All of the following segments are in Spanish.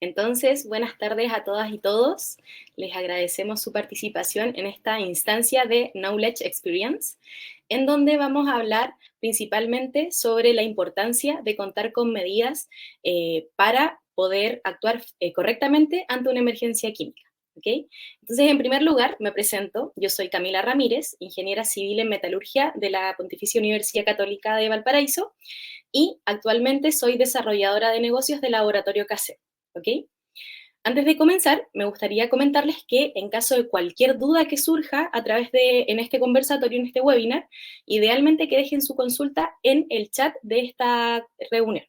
Entonces, buenas tardes a todas y todos. Les agradecemos su participación en esta instancia de Knowledge Experience, en donde vamos a hablar principalmente sobre la importancia de contar con medidas para poder actuar correctamente ante una emergencia química. ¿Okay? Entonces, en primer lugar, me presento. Yo soy Camila Ramírez, ingeniera civil en metalurgia de la Pontificia Universidad Católica de Valparaíso, y actualmente soy desarrolladora de negocios de Laboratorio CACE. ¿Ok? Antes de comenzar, me gustaría comentarles que en caso de cualquier duda que surja a través en este conversatorio, en este webinar, idealmente que dejen su consulta en el chat de esta reunión.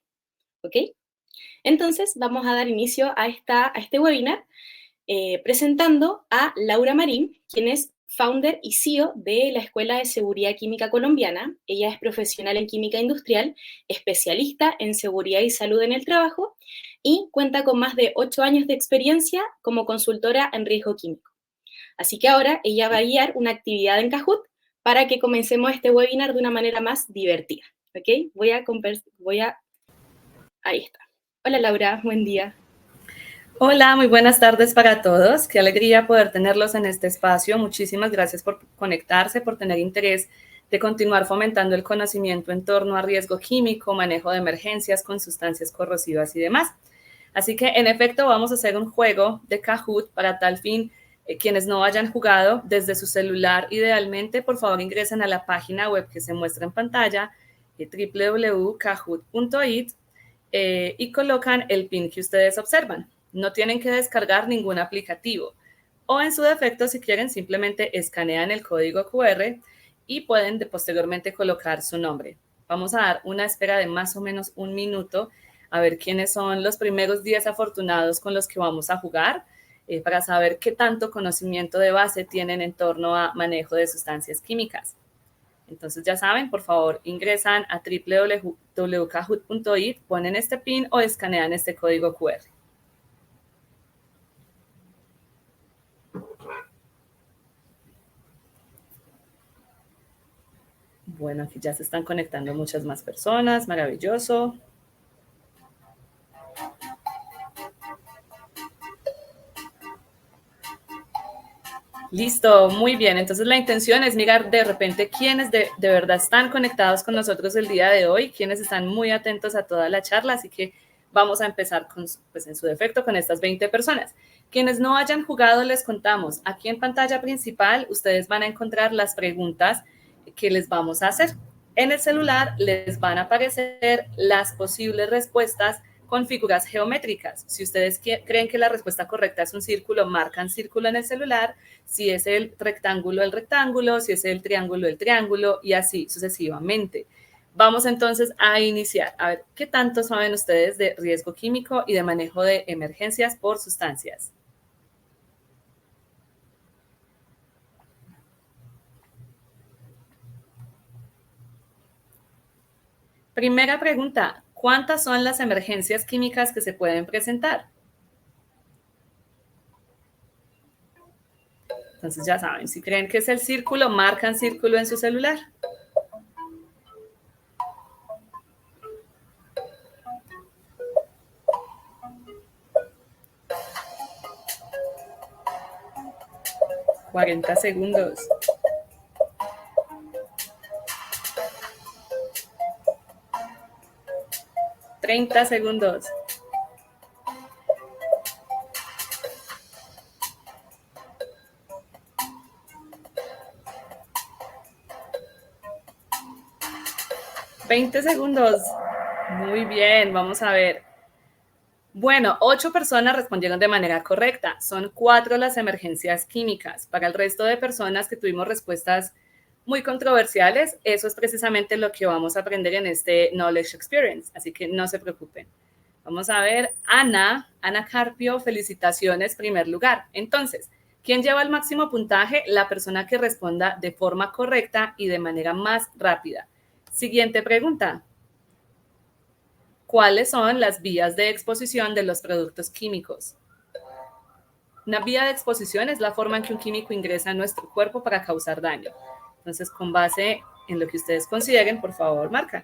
¿Ok? Entonces, vamos a dar inicio a este webinar presentando a Laura Marín, quien es founder y CEO de la Escuela de Seguridad Química Colombiana. Ella es profesional en química industrial, especialista en seguridad y salud en el trabajo y cuenta con más de 8 años de experiencia como consultora en riesgo químico. Así que ahora ella va a guiar una actividad en Kahoot para que comencemos este webinar de una manera más divertida. ¿Ok? Ahí está. Hola Laura, buen día. Hola, muy buenas tardes para todos. Qué alegría poder tenerlos en este espacio. Muchísimas gracias por conectarse, por tener interés de continuar fomentando el conocimiento en torno a riesgo químico, manejo de emergencias con sustancias corrosivas y demás. Así que, en efecto, vamos a hacer un juego de Kahoot para tal fin. Quienes no hayan jugado desde su celular, idealmente, por favor, ingresen a la página web que se muestra en pantalla, www.kahoot.it, y colocan el pin que ustedes observan. No tienen que descargar ningún aplicativo. O en su defecto, si quieren, simplemente escanean el código QR y pueden posteriormente colocar su nombre. Vamos a dar una espera de más o menos 1 minuto a ver quiénes son los primeros 10 afortunados con los que vamos a jugar, para saber qué tanto conocimiento de base tienen en torno a manejo de sustancias químicas. Entonces, ya saben, por favor, ingresan a www.kahoot.it, ponen este pin o escanean este código QR. Bueno, aquí ya se están conectando muchas más personas, maravilloso. Listo, muy bien. Entonces la intención es mirar de repente quiénes de verdad están conectados con nosotros el día de hoy, quiénes están muy atentos a toda la charla, así que vamos a empezar con, pues en su defecto, con estas 20 personas. Quienes no hayan jugado, les contamos. Aquí en pantalla principal ustedes van a encontrar las preguntas que les vamos a hacer. En el celular les van a aparecer las posibles respuestas con figuras geométricas. Si ustedes creen que la respuesta correcta es un círculo, marcan círculo en el celular. Si es el rectángulo, si es el triángulo, y así sucesivamente. Vamos entonces a iniciar. A ver, ¿qué tanto saben ustedes de riesgo químico y de manejo de emergencias por sustancias? Primera pregunta, ¿cuántas son las emergencias químicas que se pueden presentar? Entonces ya saben, si creen que es el círculo, marcan círculo en su celular. $40 segundos. 30 segundos. 20 segundos. Muy bien, vamos a ver. Bueno, 8 personas respondieron de manera correcta. Son 4 las emergencias químicas. Para el resto de personas que tuvimos respuestas muy controversiales, eso es precisamente lo que vamos a aprender en este Knowledge Experience. Así que no se preocupen. Vamos a ver, Ana Carpio, felicitaciones, primer lugar. Entonces, ¿quién lleva el máximo puntaje? La persona que responda de forma correcta y de manera más rápida. Siguiente pregunta. ¿Cuáles son las vías de exposición de los productos químicos? Una vía de exposición es la forma en que un químico ingresa a nuestro cuerpo para causar daño. Entonces, con base en lo que ustedes consideren, por favor, marca.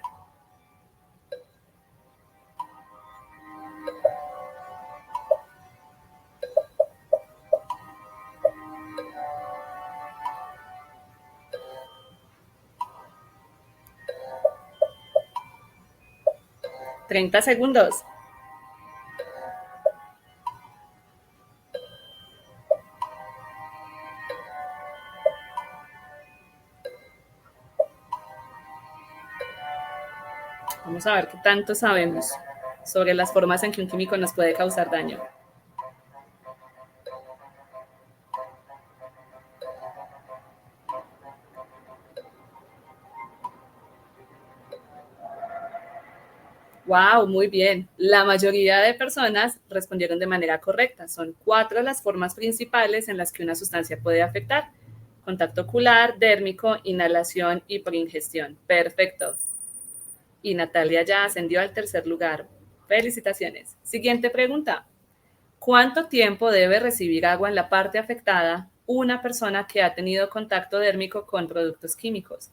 30 segundos. Vamos a ver qué tanto sabemos sobre las formas en que un químico nos puede causar daño. Wow, muy bien. La mayoría de personas respondieron de manera correcta. Son 4 las formas principales en las que una sustancia puede afectar. Contacto ocular, dérmico, inhalación y por ingestión. Perfecto. Y Natalia ya ascendió al tercer lugar. Felicitaciones. Siguiente pregunta. ¿Cuánto tiempo debe recibir agua en la parte afectada una persona que ha tenido contacto dérmico con productos químicos?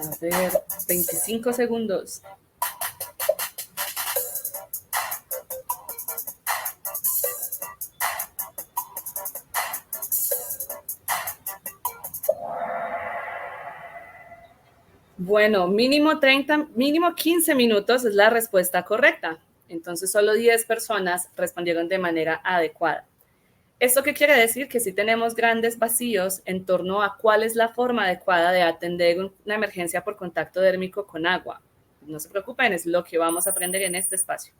A ver, 25 segundos. Bueno, mínimo 15 minutos es la respuesta correcta. Entonces, solo 10 personas respondieron de manera adecuada. ¿Esto qué quiere decir? Que si tenemos grandes vacíos en torno a cuál es la forma adecuada de atender una emergencia por contacto dérmico con agua. No se preocupen, es lo que vamos a aprender en este espacio.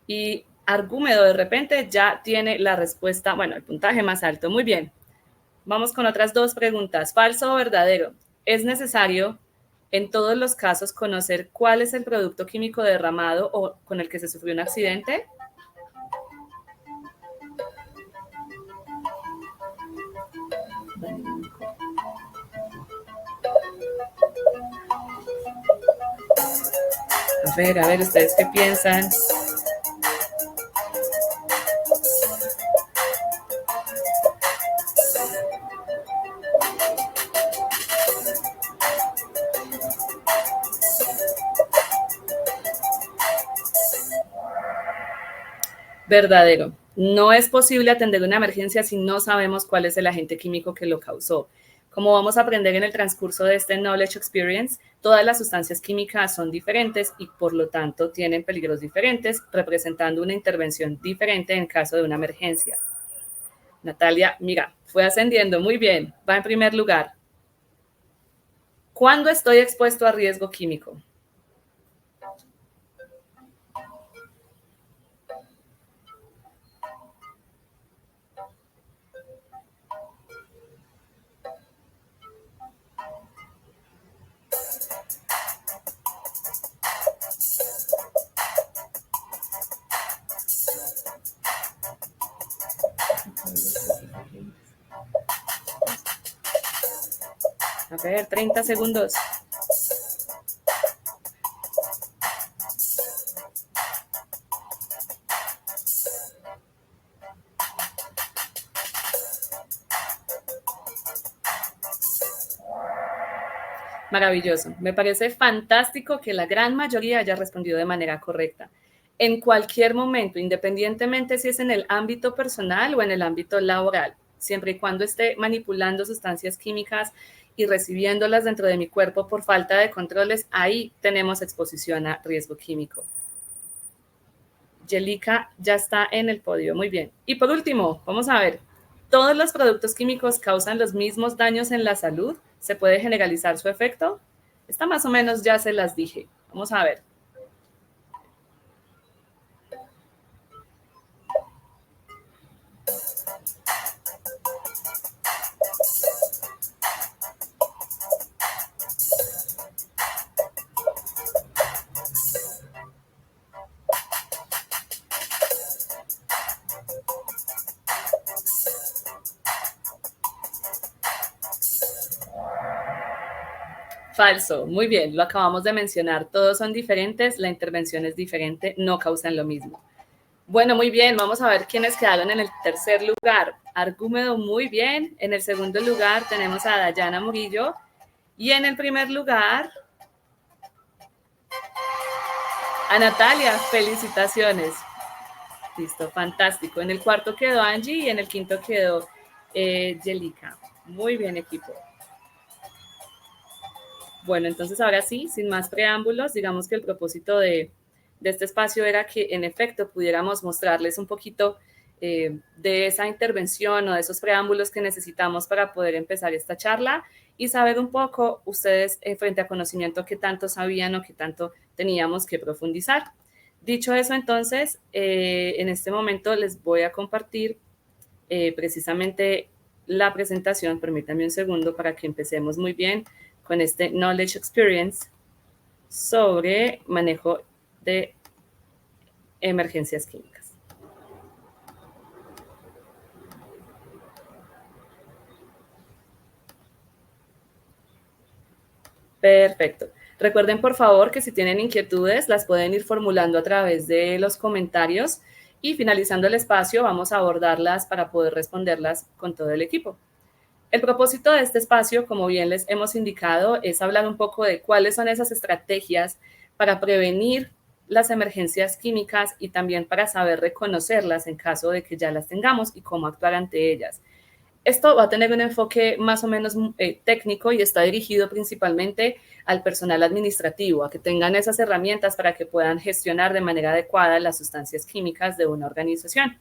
Y Argúmedo de repente ya tiene la respuesta, bueno, el puntaje más alto. Muy bien. Vamos con otras 2 preguntas. ¿Falso o verdadero? ¿Es necesario en todos los casos conocer cuál es el producto químico derramado o con el que se sufrió un accidente? A ver, ¿ustedes qué piensan? Verdadero. No es posible atender una emergencia si no sabemos cuál es el agente químico que lo causó. Como vamos a aprender en el transcurso de este Knowledge Experience, todas las sustancias químicas son diferentes y por lo tanto tienen peligros diferentes, representando una intervención diferente en caso de una emergencia. Natalia, mira, fue ascendiendo muy bien, va en primer lugar. ¿Cuándo estoy expuesto a riesgo químico? A ver, 30 segundos. Maravilloso. Me parece fantástico que la gran mayoría haya respondido de manera correcta. En cualquier momento, independientemente si es en el ámbito personal o en el ámbito laboral, siempre y cuando esté manipulando sustancias químicas y recibiéndolas dentro de mi cuerpo por falta de controles, ahí tenemos exposición a riesgo químico. Yelica ya está en el podio, muy bien. Y por último, vamos a ver, ¿todos los productos químicos causan los mismos daños en la salud? ¿Se puede generalizar su efecto? Esta más o menos ya se las dije. Vamos a ver. Falso, muy bien, lo acabamos de mencionar. Todos son diferentes, la intervención es diferente, no causan lo mismo. Bueno, muy bien, vamos a ver quiénes quedaron en el tercer lugar. Argúmedo, muy bien. En el segundo lugar tenemos a Dayana Murillo. Y en el primer lugar, a Natalia, felicitaciones. Listo, fantástico. En el cuarto quedó Angie y en el quinto quedó Yelica. Muy bien, equipo. Bueno, entonces ahora sí, sin más preámbulos, digamos que el propósito de este espacio era que en efecto pudiéramos mostrarles un poquito de esa intervención o de esos preámbulos que necesitamos para poder empezar esta charla y saber un poco ustedes frente a conocimiento qué tanto sabían o qué tanto teníamos que profundizar. Dicho eso, entonces, en este momento les voy a compartir precisamente la presentación. Permítanme un segundo para que empecemos muy bien con este Knowledge Experience sobre manejo de emergencias químicas. Perfecto. Recuerden, por favor, que si tienen inquietudes, las pueden ir formulando a través de los comentarios y finalizando el espacio vamos a abordarlas para poder responderlas con todo el equipo. El propósito de este espacio, como bien les hemos indicado, es hablar un poco de cuáles son esas estrategias para prevenir las emergencias químicas y también para saber reconocerlas en caso de que ya las tengamos y cómo actuar ante ellas. Esto va a tener un enfoque más o menos técnico y está dirigido principalmente al personal administrativo, a que tengan esas herramientas para que puedan gestionar de manera adecuada las sustancias químicas de una organización.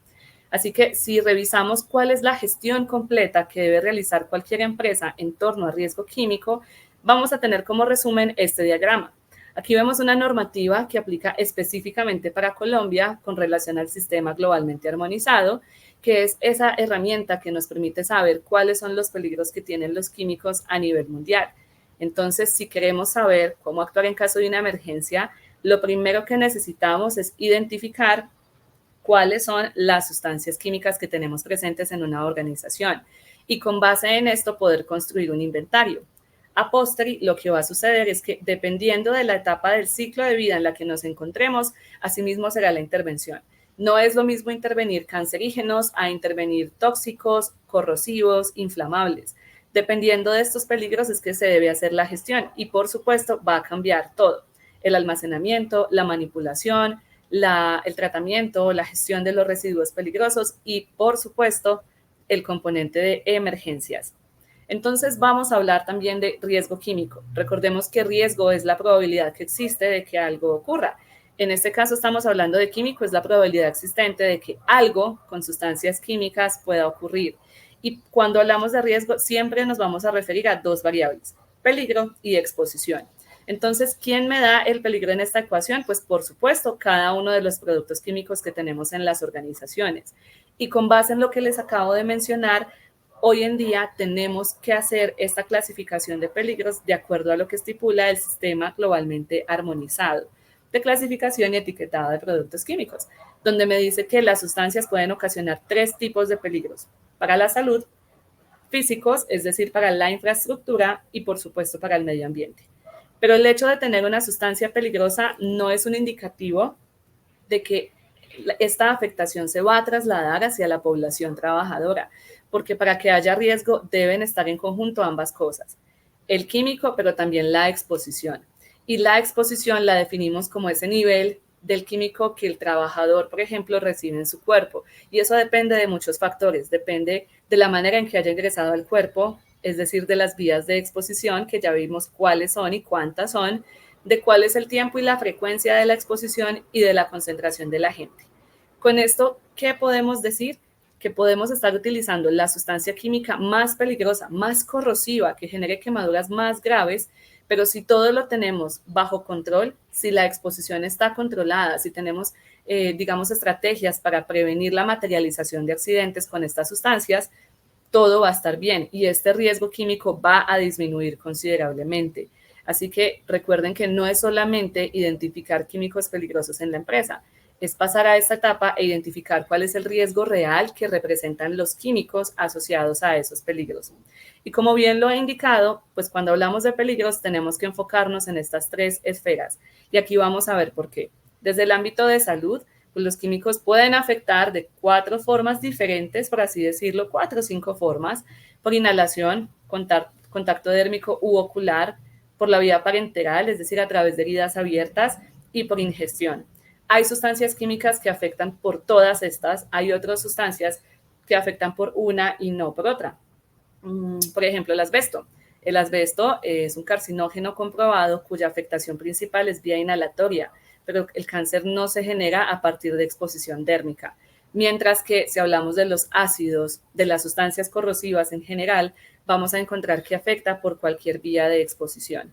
Así que si revisamos cuál es la gestión completa que debe realizar cualquier empresa en torno a riesgo químico, vamos a tener como resumen este diagrama. Aquí vemos una normativa que aplica específicamente para Colombia con relación al sistema globalmente armonizado, que es esa herramienta que nos permite saber cuáles son los peligros que tienen los químicos a nivel mundial. Entonces, si queremos saber cómo actuar en caso de una emergencia, lo primero que necesitamos es identificar cuáles son las sustancias químicas que tenemos presentes en una organización y con base en esto poder construir un inventario. A posteriori, lo que va a suceder es que dependiendo de la etapa del ciclo de vida en la que nos encontremos, asimismo será la intervención. No es lo mismo intervenir cancerígenos a intervenir tóxicos, corrosivos, inflamables. Dependiendo de estos peligros es que se debe hacer la gestión y por supuesto va a cambiar todo. El almacenamiento, la manipulación, el tratamiento, la gestión de los residuos peligrosos y por supuesto el componente de emergencias. Entonces vamos a hablar también de riesgo químico. Recordemos que riesgo es la probabilidad que existe de que algo ocurra. En este caso estamos hablando de químico, es la probabilidad existente de que algo con sustancias químicas pueda ocurrir. Y cuando hablamos de riesgo, siempre nos vamos a referir a dos variables, peligro y exposición. Entonces, ¿quién me da el peligro en esta ecuación? Pues, por supuesto, cada uno de los productos químicos que tenemos en las organizaciones. Y con base en lo que les acabo de mencionar, hoy en día tenemos que hacer esta clasificación de peligros de acuerdo a lo que estipula el sistema globalmente armonizado de clasificación y etiquetado de productos químicos, donde me dice que las sustancias pueden ocasionar tres tipos de peligros: para la salud, físicos, es decir, para la infraestructura y por supuesto para el medio ambiente. Pero el hecho de tener una sustancia peligrosa no es un indicativo de que esta afectación se va a trasladar hacia la población trabajadora, porque para que haya riesgo deben estar en conjunto ambas cosas, el químico, pero también la exposición. Y la exposición la definimos como ese nivel del químico que el trabajador, por ejemplo, recibe en su cuerpo. Y eso depende de muchos factores, depende de la manera en que haya ingresado al cuerpo, es decir, de las vías de exposición, que ya vimos cuáles son y cuántas son, de cuál es el tiempo y la frecuencia de la exposición y de la concentración de la gente. Con esto, ¿qué podemos decir? Que podemos estar utilizando la sustancia química más peligrosa, más corrosiva, que genere quemaduras más graves, pero si todo lo tenemos bajo control, si la exposición está controlada, si tenemos, digamos, estrategias para prevenir la materialización de accidentes con estas sustancias, todo va a estar bien y este riesgo químico va a disminuir considerablemente. Así que recuerden que no es solamente identificar químicos peligrosos en la empresa, es pasar a esta etapa e identificar cuál es el riesgo real que representan los químicos asociados a esos peligros. Y como bien lo he indicado, pues cuando hablamos de peligros tenemos que enfocarnos en estas tres esferas. Y aquí vamos a ver por qué. Desde el ámbito de salud, pues los químicos pueden afectar de 4 formas diferentes, por así decirlo, 4 o 5 formas: por inhalación, contacto dérmico u ocular, por la vía parenteral, es decir, a través de heridas abiertas, y por ingestión. Hay sustancias químicas que afectan por todas estas, hay otras sustancias que afectan por una y no por otra. Por ejemplo, el asbesto. El asbesto es un carcinógeno comprobado cuya afectación principal es vía inhalatoria, pero el cáncer no se genera a partir de exposición dérmica. Mientras que si hablamos de los ácidos, de las sustancias corrosivas en general, vamos a encontrar que afecta por cualquier vía de exposición.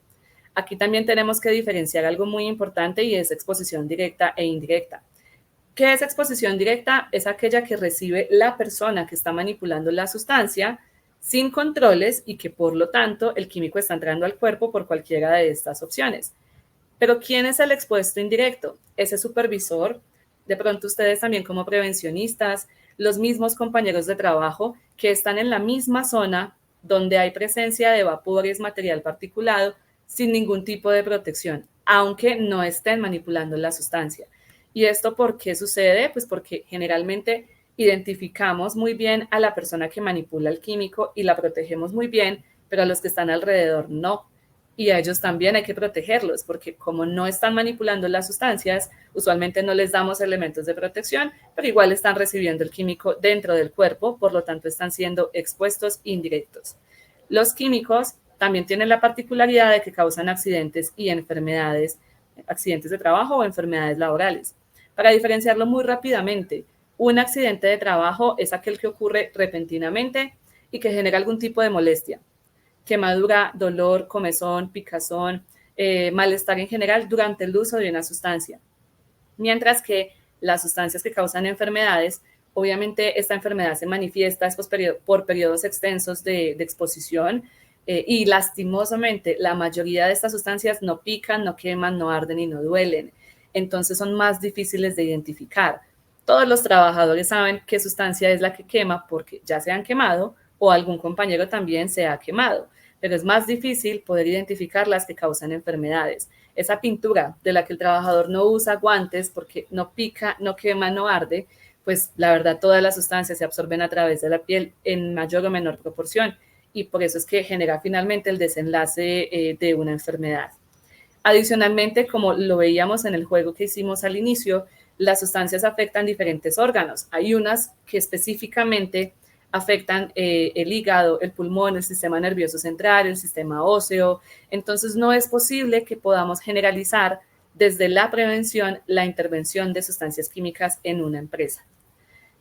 Aquí también tenemos que diferenciar algo muy importante y es exposición directa e indirecta. ¿Qué es exposición directa? Es aquella que recibe la persona que está manipulando la sustancia sin controles y que por lo tanto el químico está entrando al cuerpo por cualquiera de estas opciones. Pero ¿quién es el expuesto indirecto? Ese supervisor, de pronto ustedes también como prevencionistas, los mismos compañeros de trabajo que están en la misma zona donde hay presencia de vapores, material particulado, sin ningún tipo de protección, aunque no estén manipulando la sustancia. ¿Y esto por qué sucede? Pues porque generalmente identificamos muy bien a la persona que manipula el químico y la protegemos muy bien, pero a los que están alrededor no. Y a ellos también hay que protegerlos, porque como no están manipulando las sustancias, usualmente no les damos elementos de protección, pero igual están recibiendo el químico dentro del cuerpo, por lo tanto están siendo expuestos indirectos. Los químicos también tienen la particularidad de que causan accidentes y enfermedades, accidentes de trabajo o enfermedades laborales. Para diferenciarlo muy rápidamente, un accidente de trabajo es aquel que ocurre repentinamente y que genera algún tipo de molestia: quemadura, dolor, comezón, picazón, malestar en general durante el uso de una sustancia. Mientras que las sustancias que causan enfermedades, obviamente esta enfermedad se manifiesta por periodos extensos de exposición, y lastimosamente la mayoría de estas sustancias no pican, no queman, no arden y no duelen. Entonces son más difíciles de identificar. Todos los trabajadores saben qué sustancia es la que quema porque ya se han quemado o algún compañero también se ha quemado, pero es más difícil poder identificar las que causan enfermedades. Esa pintura de la que el trabajador no usa guantes porque no pica, no quema, no arde, pues la verdad todas las sustancias se absorben a través de la piel en mayor o menor proporción, y por eso es que genera finalmente el desenlace de una enfermedad. Adicionalmente, como lo veíamos en el juego que hicimos al inicio, las sustancias afectan diferentes órganos. Hay unas que específicamente afectan el hígado, el pulmón, el sistema nervioso central, el sistema óseo. Entonces, no es posible que podamos generalizar desde la prevención la intervención de sustancias químicas en una empresa.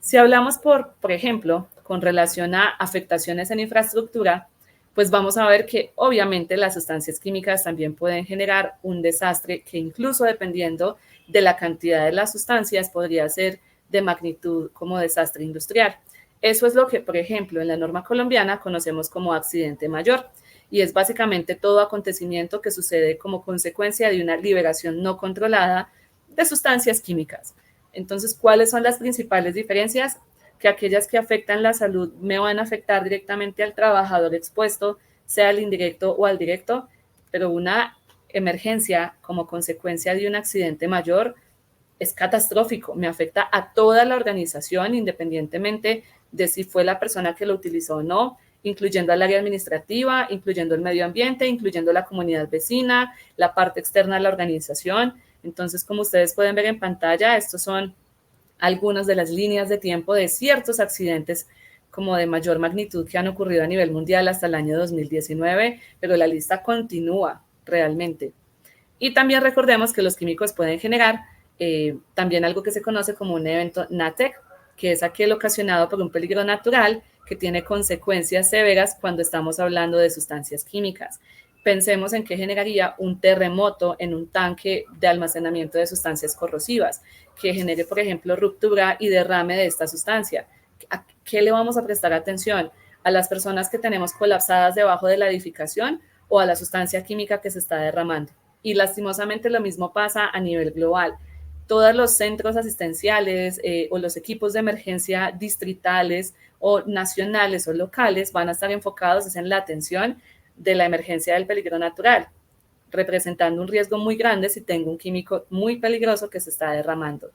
Si hablamos, por ejemplo, con relación a afectaciones en infraestructura, pues vamos a ver que obviamente las sustancias químicas también pueden generar un desastre que, incluso dependiendo de la cantidad de las sustancias, podría ser de magnitud como desastre industrial. Eso es lo que, por ejemplo, en la norma colombiana conocemos como accidente mayor, y es básicamente todo acontecimiento que sucede como consecuencia de una liberación no controlada de sustancias químicas. Entonces, ¿cuáles son las principales diferencias? Que aquellas que afectan la salud me van a afectar directamente al trabajador expuesto, sea al indirecto o al directo, pero una emergencia como consecuencia de un accidente mayor es catastrófico, me afecta a toda la organización, independientemente de si fue la persona que lo utilizó o no, incluyendo al área administrativa, incluyendo el medio ambiente, incluyendo la comunidad vecina, la parte externa de la organización. Entonces, como ustedes pueden ver en pantalla, estos son algunas de las líneas de tiempo de ciertos accidentes como de mayor magnitud que han ocurrido a nivel mundial hasta el año 2019, pero la lista continúa realmente. Y también recordemos que los químicos pueden generar también algo que se conoce como un evento NATEC, que es aquel ocasionado por un peligro natural que tiene consecuencias severas cuando estamos hablando de sustancias químicas. Pensemos en qué generaría un terremoto en un tanque de almacenamiento de sustancias corrosivas, que genere, por ejemplo, ruptura y derrame de esta sustancia. ¿A qué le vamos a prestar atención? ¿A las personas que tenemos colapsadas debajo de la edificación o a la sustancia química que se está derramando? Y lastimosamente lo mismo pasa a nivel global. todos los centros asistenciales o los equipos de emergencia distritales o nacionales o locales van a estar enfocados en la atención de la emergencia del peligro natural, representando un riesgo muy grande si tengo un químico muy peligroso que se está derramando.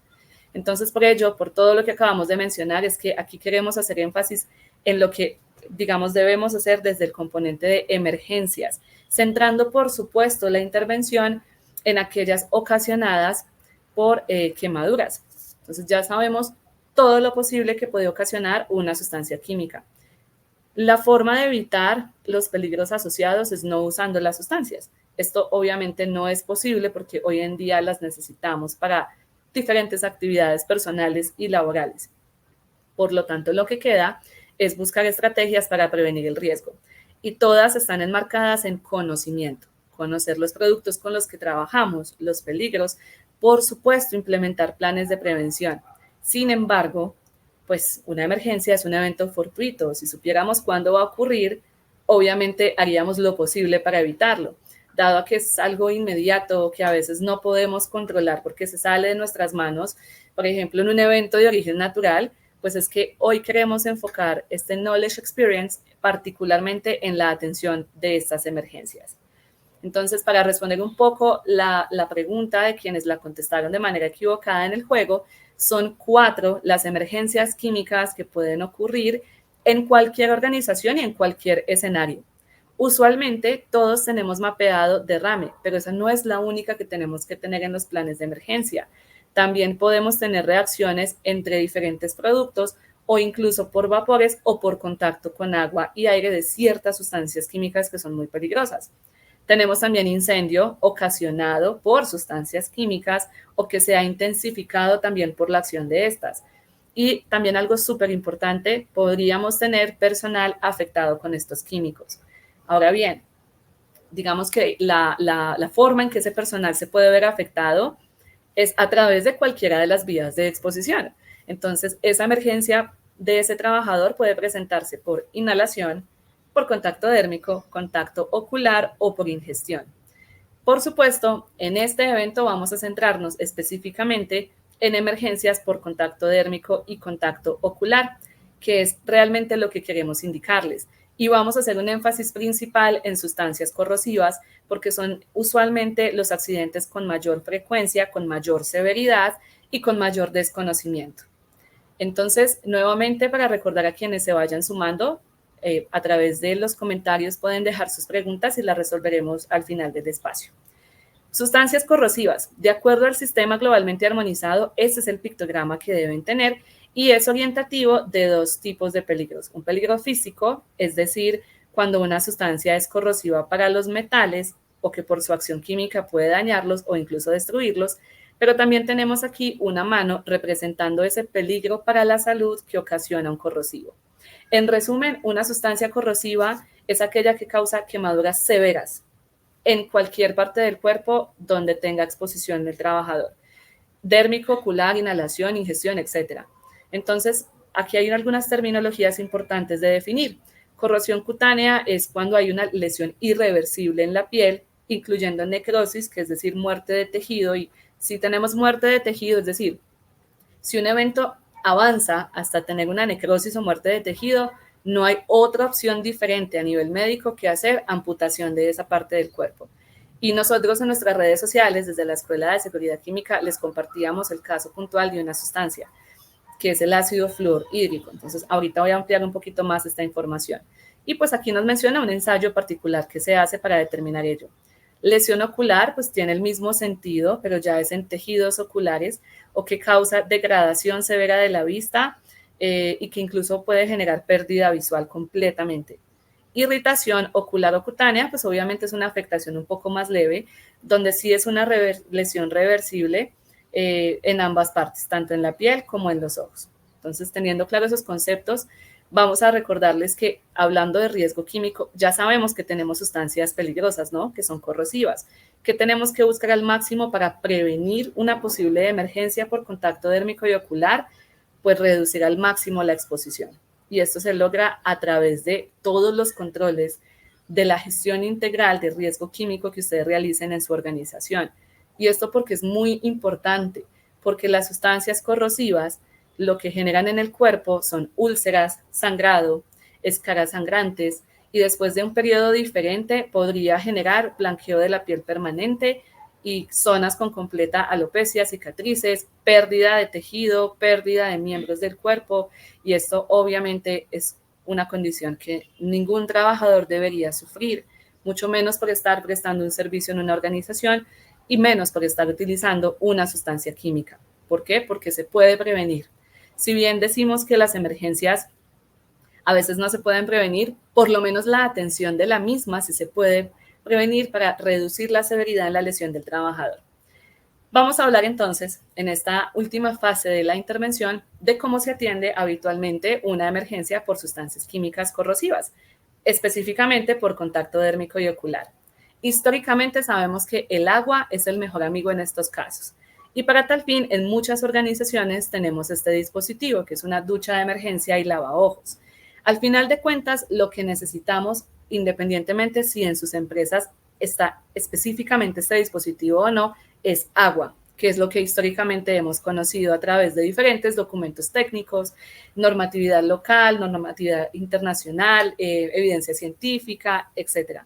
Entonces, por ello, por todo lo que acabamos de mencionar, es que aquí queremos hacer énfasis en lo que, digamos, debemos hacer desde el componente de emergencias, centrando, por supuesto, la intervención en aquellas ocasionadas por quemaduras. Entonces, ya sabemos todo lo posible que puede ocasionar una sustancia química. La forma de evitar los peligros asociados es no usando las sustancias. Esto obviamente no es posible porque hoy en día las necesitamos para diferentes actividades personales y laborales. Por lo tanto, lo que queda es buscar estrategias para prevenir el riesgo. Y todas están enmarcadas en conocimiento, conocer los productos con los que trabajamos, los peligros, por supuesto, implementar planes de prevención. Sin embargo, pues una emergencia es un evento fortuito. Si supiéramos cuándo va a ocurrir, obviamente haríamos lo posible para evitarlo, dado que es algo inmediato que a veces no podemos controlar porque se sale de nuestras manos. Por ejemplo, en un evento de origen natural, pues es que hoy queremos enfocar este Knowledge Experience particularmente en la atención de estas emergencias. Entonces, para responder un poco la pregunta de quienes la contestaron de manera equivocada en el juego, son 4 las emergencias químicas que pueden ocurrir en cualquier organización y en cualquier escenario. Usualmente todos tenemos mapeado derrame, pero esa no es la única que tenemos que tener en los planes de emergencia. También podemos tener reacciones entre diferentes productos o incluso por vapores o por contacto con agua y aire de ciertas sustancias químicas que son muy peligrosas. Tenemos también incendio ocasionado por sustancias químicas o que se ha intensificado también por la acción de estas. Y también algo súper importante, podríamos tener personal afectado con estos químicos. Ahora bien, digamos que la forma en que ese personal se puede ver afectado es a través de cualquiera de las vías de exposición. Entonces, esa emergencia de ese trabajador puede presentarse por inhalación, por contacto dérmico, contacto ocular o por ingestión. Por supuesto, en este evento vamos a centrarnos específicamente en emergencias por contacto dérmico y contacto ocular, que es realmente lo que queremos indicarles. Y vamos a hacer un énfasis principal en sustancias corrosivas porque son usualmente los accidentes con mayor frecuencia, con mayor severidad y con mayor desconocimiento. Entonces, nuevamente, para recordar a quienes se vayan sumando, a través de los comentarios pueden dejar sus preguntas y las resolveremos al final del espacio. Sustancias corrosivas. De acuerdo al sistema globalmente armonizado, este es el pictograma que deben tener y es orientativo de 2 tipos de peligros. Un peligro físico, es decir, cuando una sustancia es corrosiva para los metales o que por su acción química puede dañarlos o incluso destruirlos, pero también tenemos aquí una mano representando ese peligro para la salud que ocasiona un corrosivo. En resumen, una sustancia corrosiva es aquella que causa quemaduras severas en cualquier parte del cuerpo donde tenga exposición el trabajador. Dérmico, ocular, inhalación, ingestión, etc. Entonces, aquí hay algunas terminologías importantes de definir. Corrosión cutánea es cuando hay una lesión irreversible en la piel, incluyendo necrosis, que es decir, muerte de tejido. Y si tenemos muerte de tejido, es decir, si un evento avanza hasta tener una necrosis o muerte de tejido, no hay otra opción diferente a nivel médico que hacer amputación de esa parte del cuerpo. Y nosotros en nuestras redes sociales, desde la Escuela de Seguridad Química, les compartíamos el caso puntual de una sustancia, que es el ácido fluorhídrico. Entonces, ahorita voy a ampliar un poquito más esta información. Y pues aquí nos menciona un ensayo particular que se hace para determinar ello. Lesión ocular, pues tiene el mismo sentido, pero ya es en tejidos oculares o que causa degradación severa de la vista y que incluso puede generar pérdida visual completamente. Irritación ocular o cutánea, pues obviamente es una afectación un poco más leve, donde sí es una lesión reversible en ambas partes, tanto en la piel como en los ojos. Entonces, teniendo claros esos conceptos, vamos a recordarles que hablando de riesgo químico, ya sabemos que tenemos sustancias peligrosas, ¿no? Que son corrosivas, que tenemos que buscar al máximo para prevenir una posible emergencia por contacto dérmico y ocular, pues reducir al máximo la exposición. Y esto se logra a través de todos los controles de la gestión integral de riesgo químico que ustedes realicen en su organización. Y esto porque es muy importante, porque las sustancias corrosivas lo que generan en el cuerpo son úlceras, sangrado, escaras sangrantes, y después de un periodo diferente podría generar blanqueo de la piel permanente y zonas con completa alopecia, cicatrices, pérdida de tejido, pérdida de miembros del cuerpo, y esto obviamente es una condición que ningún trabajador debería sufrir, mucho menos por estar prestando un servicio en una organización y menos por estar utilizando una sustancia química. ¿Por qué? Porque se puede prevenir. Si bien decimos que las emergencias a veces no se pueden prevenir, por lo menos la atención de la misma sí se puede prevenir para reducir la severidad en la lesión del trabajador. Vamos a hablar entonces, en esta última fase de la intervención, de cómo se atiende habitualmente una emergencia por sustancias químicas corrosivas, específicamente por contacto dérmico y ocular. Históricamente sabemos que el agua es el mejor amigo en estos casos. Y para tal fin, en muchas organizaciones tenemos este dispositivo, que es una ducha de emergencia y lavaojos. Al final de cuentas, lo que necesitamos, independientemente si en sus empresas está específicamente este dispositivo o no, es agua, que es lo que históricamente hemos conocido a través de diferentes documentos técnicos, normatividad local, normatividad internacional, evidencia científica, etc.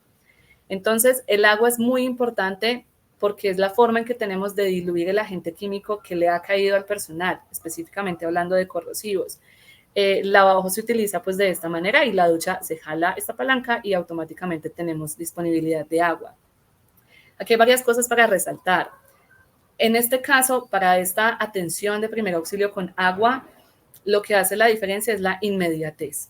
Entonces, el agua es muy importante porque es la forma en que tenemos de diluir el agente químico que le ha caído al personal, específicamente hablando de corrosivos. El lavabo se utiliza pues de esta manera y la ducha se jala esta palanca y automáticamente tenemos disponibilidad de agua. Aquí hay varias cosas para resaltar. En este caso, para esta atención de primer auxilio con agua, lo que hace la diferencia es la inmediatez.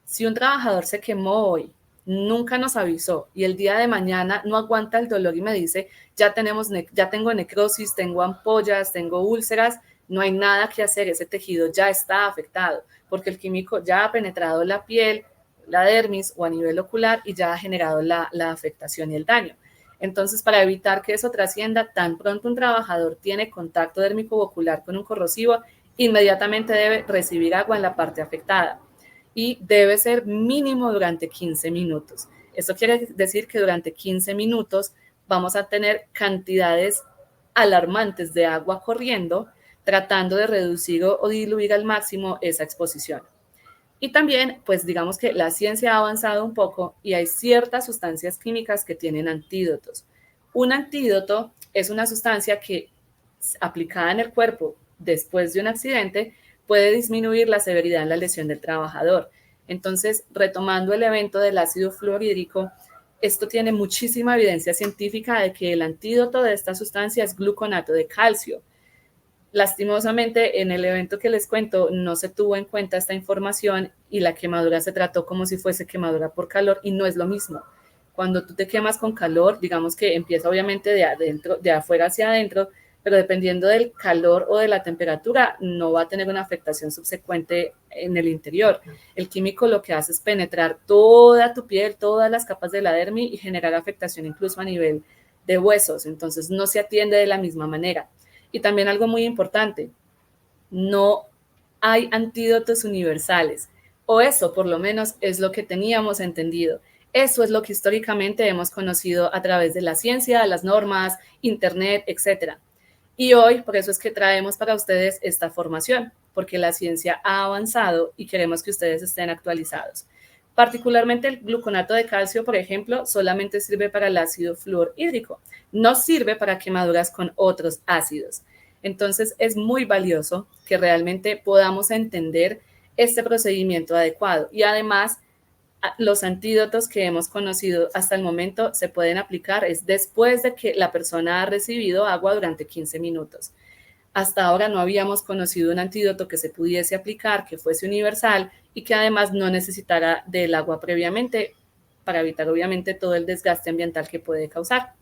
Si un trabajador se quemó hoy, nunca nos avisó y el día de mañana no aguanta el dolor y me dice, ya tengo necrosis, tengo ampollas, tengo úlceras, no hay nada que hacer, ese tejido ya está afectado porque el químico ya ha penetrado la piel, la dermis o a nivel ocular y ya ha generado la afectación y el daño. Entonces, para evitar que eso trascienda, tan pronto un trabajador tiene contacto dérmico ocular con un corrosivo, inmediatamente debe recibir agua en la parte afectada y debe ser mínimo durante 15 minutos. Esto quiere decir que durante 15 minutos vamos a tener cantidades alarmantes de agua corriendo, tratando de reducir o diluir al máximo esa exposición. Y también, pues digamos que la ciencia ha avanzado un poco y hay ciertas sustancias químicas que tienen antídotos. Un antídoto es una sustancia que, aplicada en el cuerpo después de un accidente, puede disminuir la severidad en la lesión del trabajador. Entonces, retomando el evento del ácido fluorhídrico, esto tiene muchísima evidencia científica de que el antídoto de esta sustancia es gluconato de calcio. Lastimosamente, en el evento que les cuento, no se tuvo en cuenta esta información y la quemadura se trató como si fuese quemadura por calor y no es lo mismo. Cuando tú te quemas con calor, digamos que empieza obviamente de afuera hacia adentro, pero dependiendo del calor o de la temperatura, no va a tener una afectación subsecuente en el interior. El químico lo que hace es penetrar toda tu piel, todas las capas de la dermis y generar afectación incluso a nivel de huesos. Entonces, no se atiende de la misma manera. Y también algo muy importante, no hay antídotos universales, o eso por lo menos es lo que teníamos entendido. Eso es lo que históricamente hemos conocido a través de la ciencia, las normas, internet, etc. Y hoy por eso es que traemos para ustedes esta formación, porque la ciencia ha avanzado y queremos que ustedes estén actualizados. Particularmente el gluconato de calcio, por ejemplo, solamente sirve para el ácido fluorhídrico, no sirve para quemaduras con otros ácidos. Entonces es muy valioso que realmente podamos entender este procedimiento adecuado y además los antídotos que hemos conocido hasta el momento se pueden aplicar es después de que la persona ha recibido agua durante 15 minutos. Hasta ahora no habíamos conocido un antídoto que se pudiese aplicar, que fuese universal y que además no necesitara del agua previamente para evitar obviamente todo el desgaste ambiental que puede causar.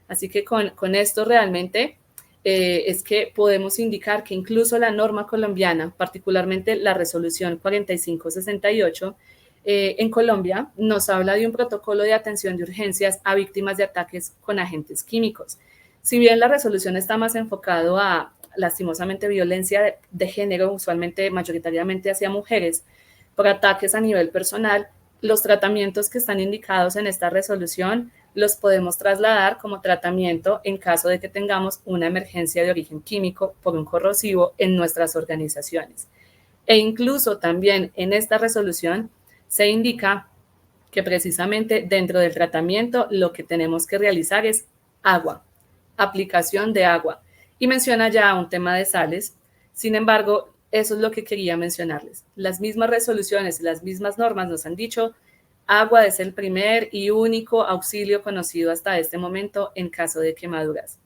Así que con esto realmente es que podemos indicar que incluso la norma colombiana, particularmente la resolución 4568, en Colombia nos habla de un protocolo de atención de urgencias a víctimas de ataques con agentes químicos. Si bien la resolución está más enfocado a lastimosamente violencia de género, usualmente mayoritariamente hacia mujeres, por ataques a nivel personal, los tratamientos que están indicados en esta resolución los podemos trasladar como tratamiento en caso de que tengamos una emergencia de origen químico por un corrosivo en nuestras organizaciones. E incluso también en esta resolución se indica que precisamente dentro del tratamiento lo que tenemos que realizar es agua, aplicación de agua. Y menciona ya un tema de sales. Sin embargo, eso es lo que quería mencionarles. Las mismas resoluciones y las mismas normas nos han dicho agua es el primer y único auxilio conocido hasta este momento en caso de quemaduras.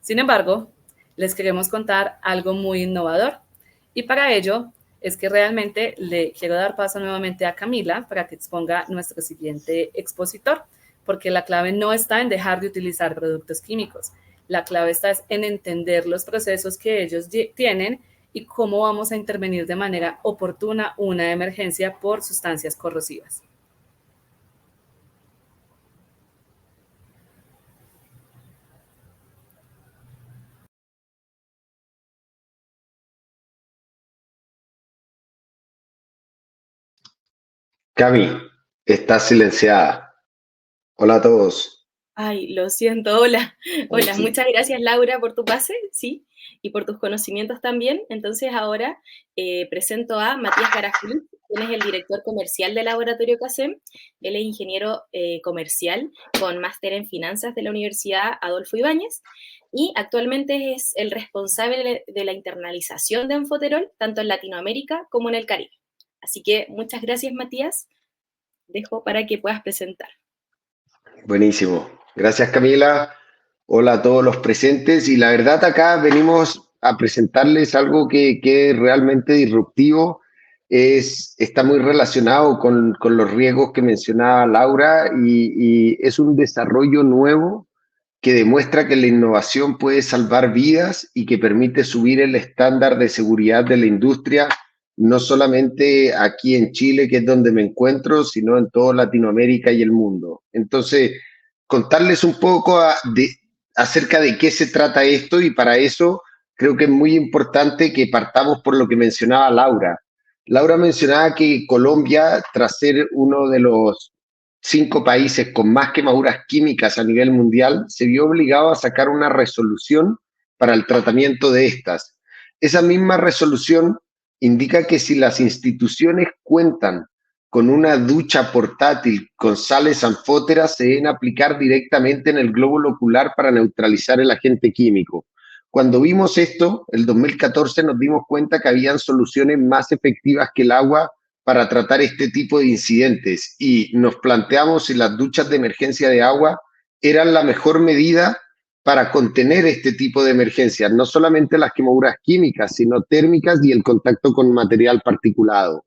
Sin embargo, les queremos contar algo muy innovador y para ello es que realmente le quiero dar paso nuevamente a Camila para que exponga nuestro siguiente expositor, porque la clave no está en dejar de utilizar productos químicos, la clave está en entender los procesos que ellos tienen y cómo vamos a intervenir de manera oportuna una emergencia por sustancias corrosivas. Cami, estás silenciada. Hola a todos. Ay, lo siento, hola. Hola, Sí. muchas gracias Laura por tu pase, sí, y por tus conocimientos también. Entonces ahora presento a Matías Garafuli, quien es el director comercial del Laboratorio CASEM. Él es ingeniero comercial con máster en finanzas de la Universidad Adolfo Ibáñez y actualmente es el responsable de la internalización de Enfoterol, tanto en Latinoamérica como en el Caribe. Así que muchas gracias Matías, dejo para que puedas presentar. Buenísimo. Gracias, Camila. Hola a todos los presentes. Y la verdad, acá venimos a presentarles algo que es realmente disruptivo. Está muy relacionado con los riesgos que mencionaba Laura y es un desarrollo nuevo que demuestra que la innovación puede salvar vidas y que permite subir el estándar de seguridad de la industria, no solamente aquí en Chile, que es donde me encuentro, sino en toda Latinoamérica y el mundo. Entonces, contarles un poco acerca de qué se trata esto y para eso creo que es muy importante que partamos por lo que mencionaba Laura. Laura mencionaba que Colombia, tras ser uno de los 5 países con más quemaduras químicas a nivel mundial, se vio obligado a sacar una resolución para el tratamiento de estas. Esa misma resolución indica que si las instituciones cuentan con una ducha portátil con sales anfóteras, se deben aplicar directamente en el glóbulo ocular para neutralizar el agente químico. Cuando vimos esto, el 2014, nos dimos cuenta que habían soluciones más efectivas que el agua para tratar este tipo de incidentes y nos planteamos si las duchas de emergencia de agua eran la mejor medida para contener este tipo de emergencias, no solamente las quemaduras químicas, sino térmicas y el contacto con material particulado.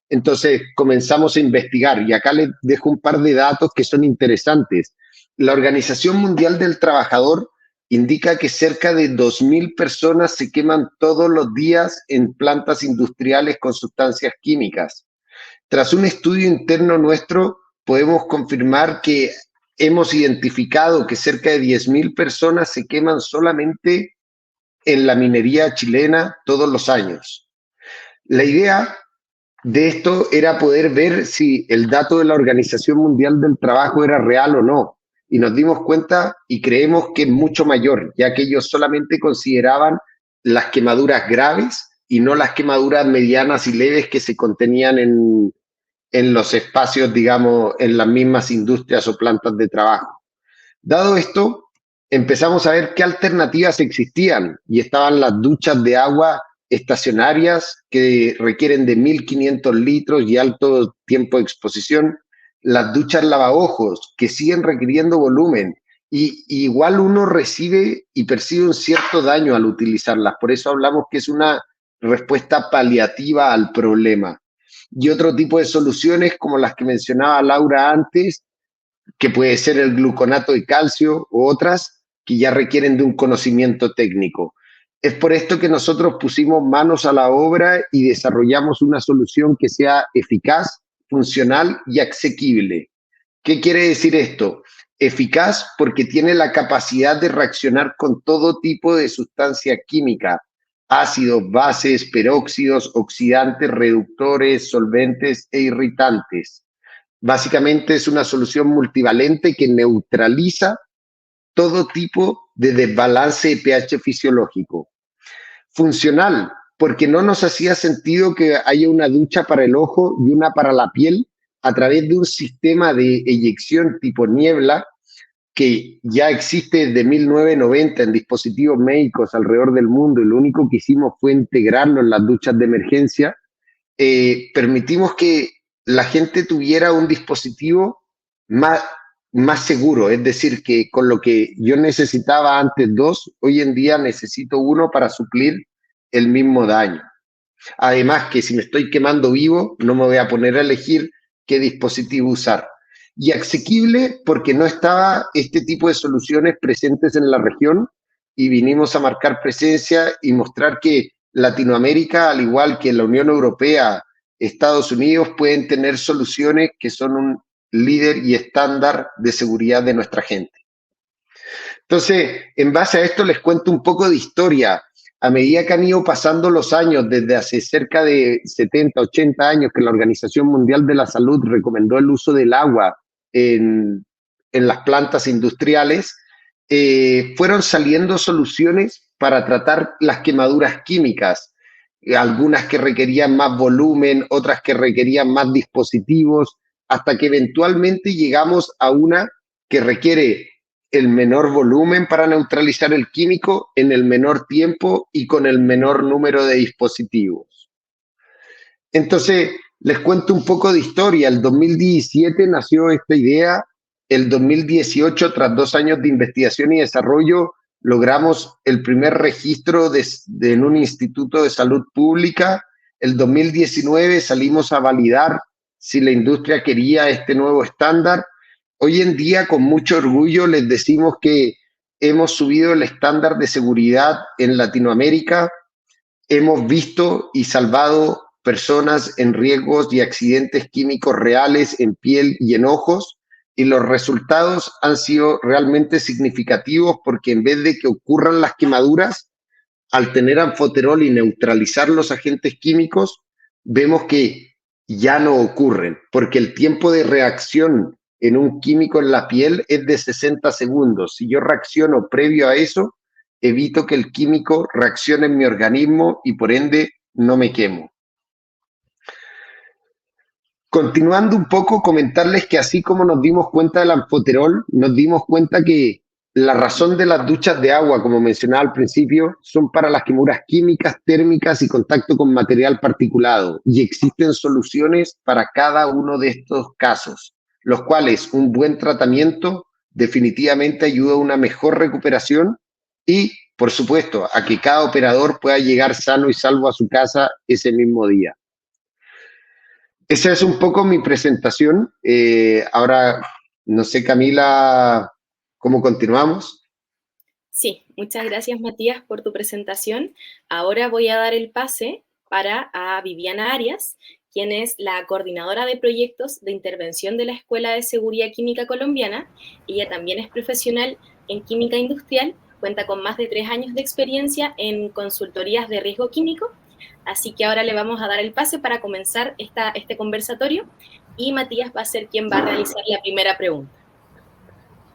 Entonces comenzamos a investigar y acá les dejo un par de datos que son interesantes. La Organización Mundial del Trabajador indica que cerca de 2.000 personas se queman todos los días en plantas industriales con sustancias químicas. Tras un estudio interno nuestro, podemos confirmar que hemos identificado que cerca de 10.000 personas se queman solamente en la minería chilena todos los años. La idea de esto era poder ver si el dato de la Organización Mundial del Trabajo era real o no. Y nos dimos cuenta y creemos que es mucho mayor, ya que ellos solamente consideraban las quemaduras graves y no las quemaduras medianas y leves que se contenían en los espacios, digamos, en las mismas industrias o plantas de trabajo. Dado esto, empezamos a ver qué alternativas existían y estaban las duchas de agua estacionarias que requieren de 1.500 litros y alto tiempo de exposición, las duchas lavaojos que siguen requiriendo volumen y igual uno recibe y percibe un cierto daño al utilizarlas, por eso hablamos que es una respuesta paliativa al problema. Y otro tipo de soluciones como las que mencionaba Laura antes, que puede ser el gluconato de calcio u otras que ya requieren de un conocimiento técnico. Es por esto que nosotros pusimos manos a la obra y desarrollamos una solución que sea eficaz, funcional y asequible. ¿Qué quiere decir esto? Eficaz porque tiene la capacidad de reaccionar con todo tipo de sustancia química, ácidos, bases, peróxidos, oxidantes, reductores, solventes e irritantes. Básicamente es una solución multivalente que neutraliza todo tipo de desbalance de pH fisiológico. Funcional, porque no nos hacía sentido que haya una ducha para el ojo y una para la piel a través de un sistema de eyección tipo niebla que ya existe desde 1990 en dispositivos médicos alrededor del mundo, y lo único que hicimos fue integrarlo en las duchas de emergencia. Permitimos que la gente tuviera un dispositivo más seguro, es decir, que con lo que yo necesitaba antes dos, hoy en día necesito uno para suplir el mismo daño. Además que si me estoy quemando vivo, no me voy a poner a elegir qué dispositivo usar. Y asequible porque no estaba este tipo de soluciones presentes en la región, y vinimos a marcar presencia y mostrar que Latinoamérica, al igual que la Unión Europea, Estados Unidos, pueden tener soluciones que son un líder y estándar de seguridad de nuestra gente. Entonces, en base a esto les cuento un poco de historia. A medida que han ido pasando los años, desde hace cerca de 70, 80 años que la Organización Mundial de la Salud recomendó el uso del agua en las plantas industriales, fueron saliendo soluciones para tratar las quemaduras químicas, algunas que requerían más volumen, otras que requerían más dispositivos, hasta que eventualmente llegamos a una que requiere el menor volumen para neutralizar el químico en el menor tiempo y con el menor número de dispositivos. Entonces, les cuento un poco de historia. El 2017 nació esta idea. El 2018, tras 2 años de investigación y desarrollo, logramos el primer registro en un instituto de salud pública. El 2019 salimos a validar si la industria quería este nuevo estándar. Hoy en día, con mucho orgullo, les decimos que hemos subido el estándar de seguridad en Latinoamérica. Hemos visto y salvado personas en riesgos y accidentes químicos reales en piel y en ojos, y los resultados han sido realmente significativos, porque en vez de que ocurran las quemaduras, al tener anfoterol y neutralizar los agentes químicos, vemos que ya no ocurren, porque el tiempo de reacción en un químico en la piel es de 60 segundos. Si yo reacciono previo a eso, evito que el químico reaccione en mi organismo y por ende no me quemo. Continuando un poco, comentarles que así como nos dimos cuenta del anfoterol, nos dimos cuenta que la razón de las duchas de agua, como mencionaba al principio, son para las quemaduras químicas, térmicas y contacto con material particulado, y existen soluciones para cada uno de estos casos, los cuales un buen tratamiento definitivamente ayuda a una mejor recuperación y, por supuesto, a que cada operador pueda llegar sano y salvo a su casa ese mismo día. Esa es un poco mi presentación. Ahora, no sé, Camila, ¿cómo continuamos? Sí, muchas gracias, Matías, por tu presentación. Ahora voy a dar el pase a Viviana Arias, quien es la coordinadora de proyectos de intervención de la Escuela de Seguridad Química Colombiana. Ella también es profesional en química industrial, cuenta con más de 3 años de experiencia en consultorías de riesgo químico. Así que ahora le vamos a dar el pase para comenzar este conversatorio, y Matías va a ser quien va a realizar la primera pregunta.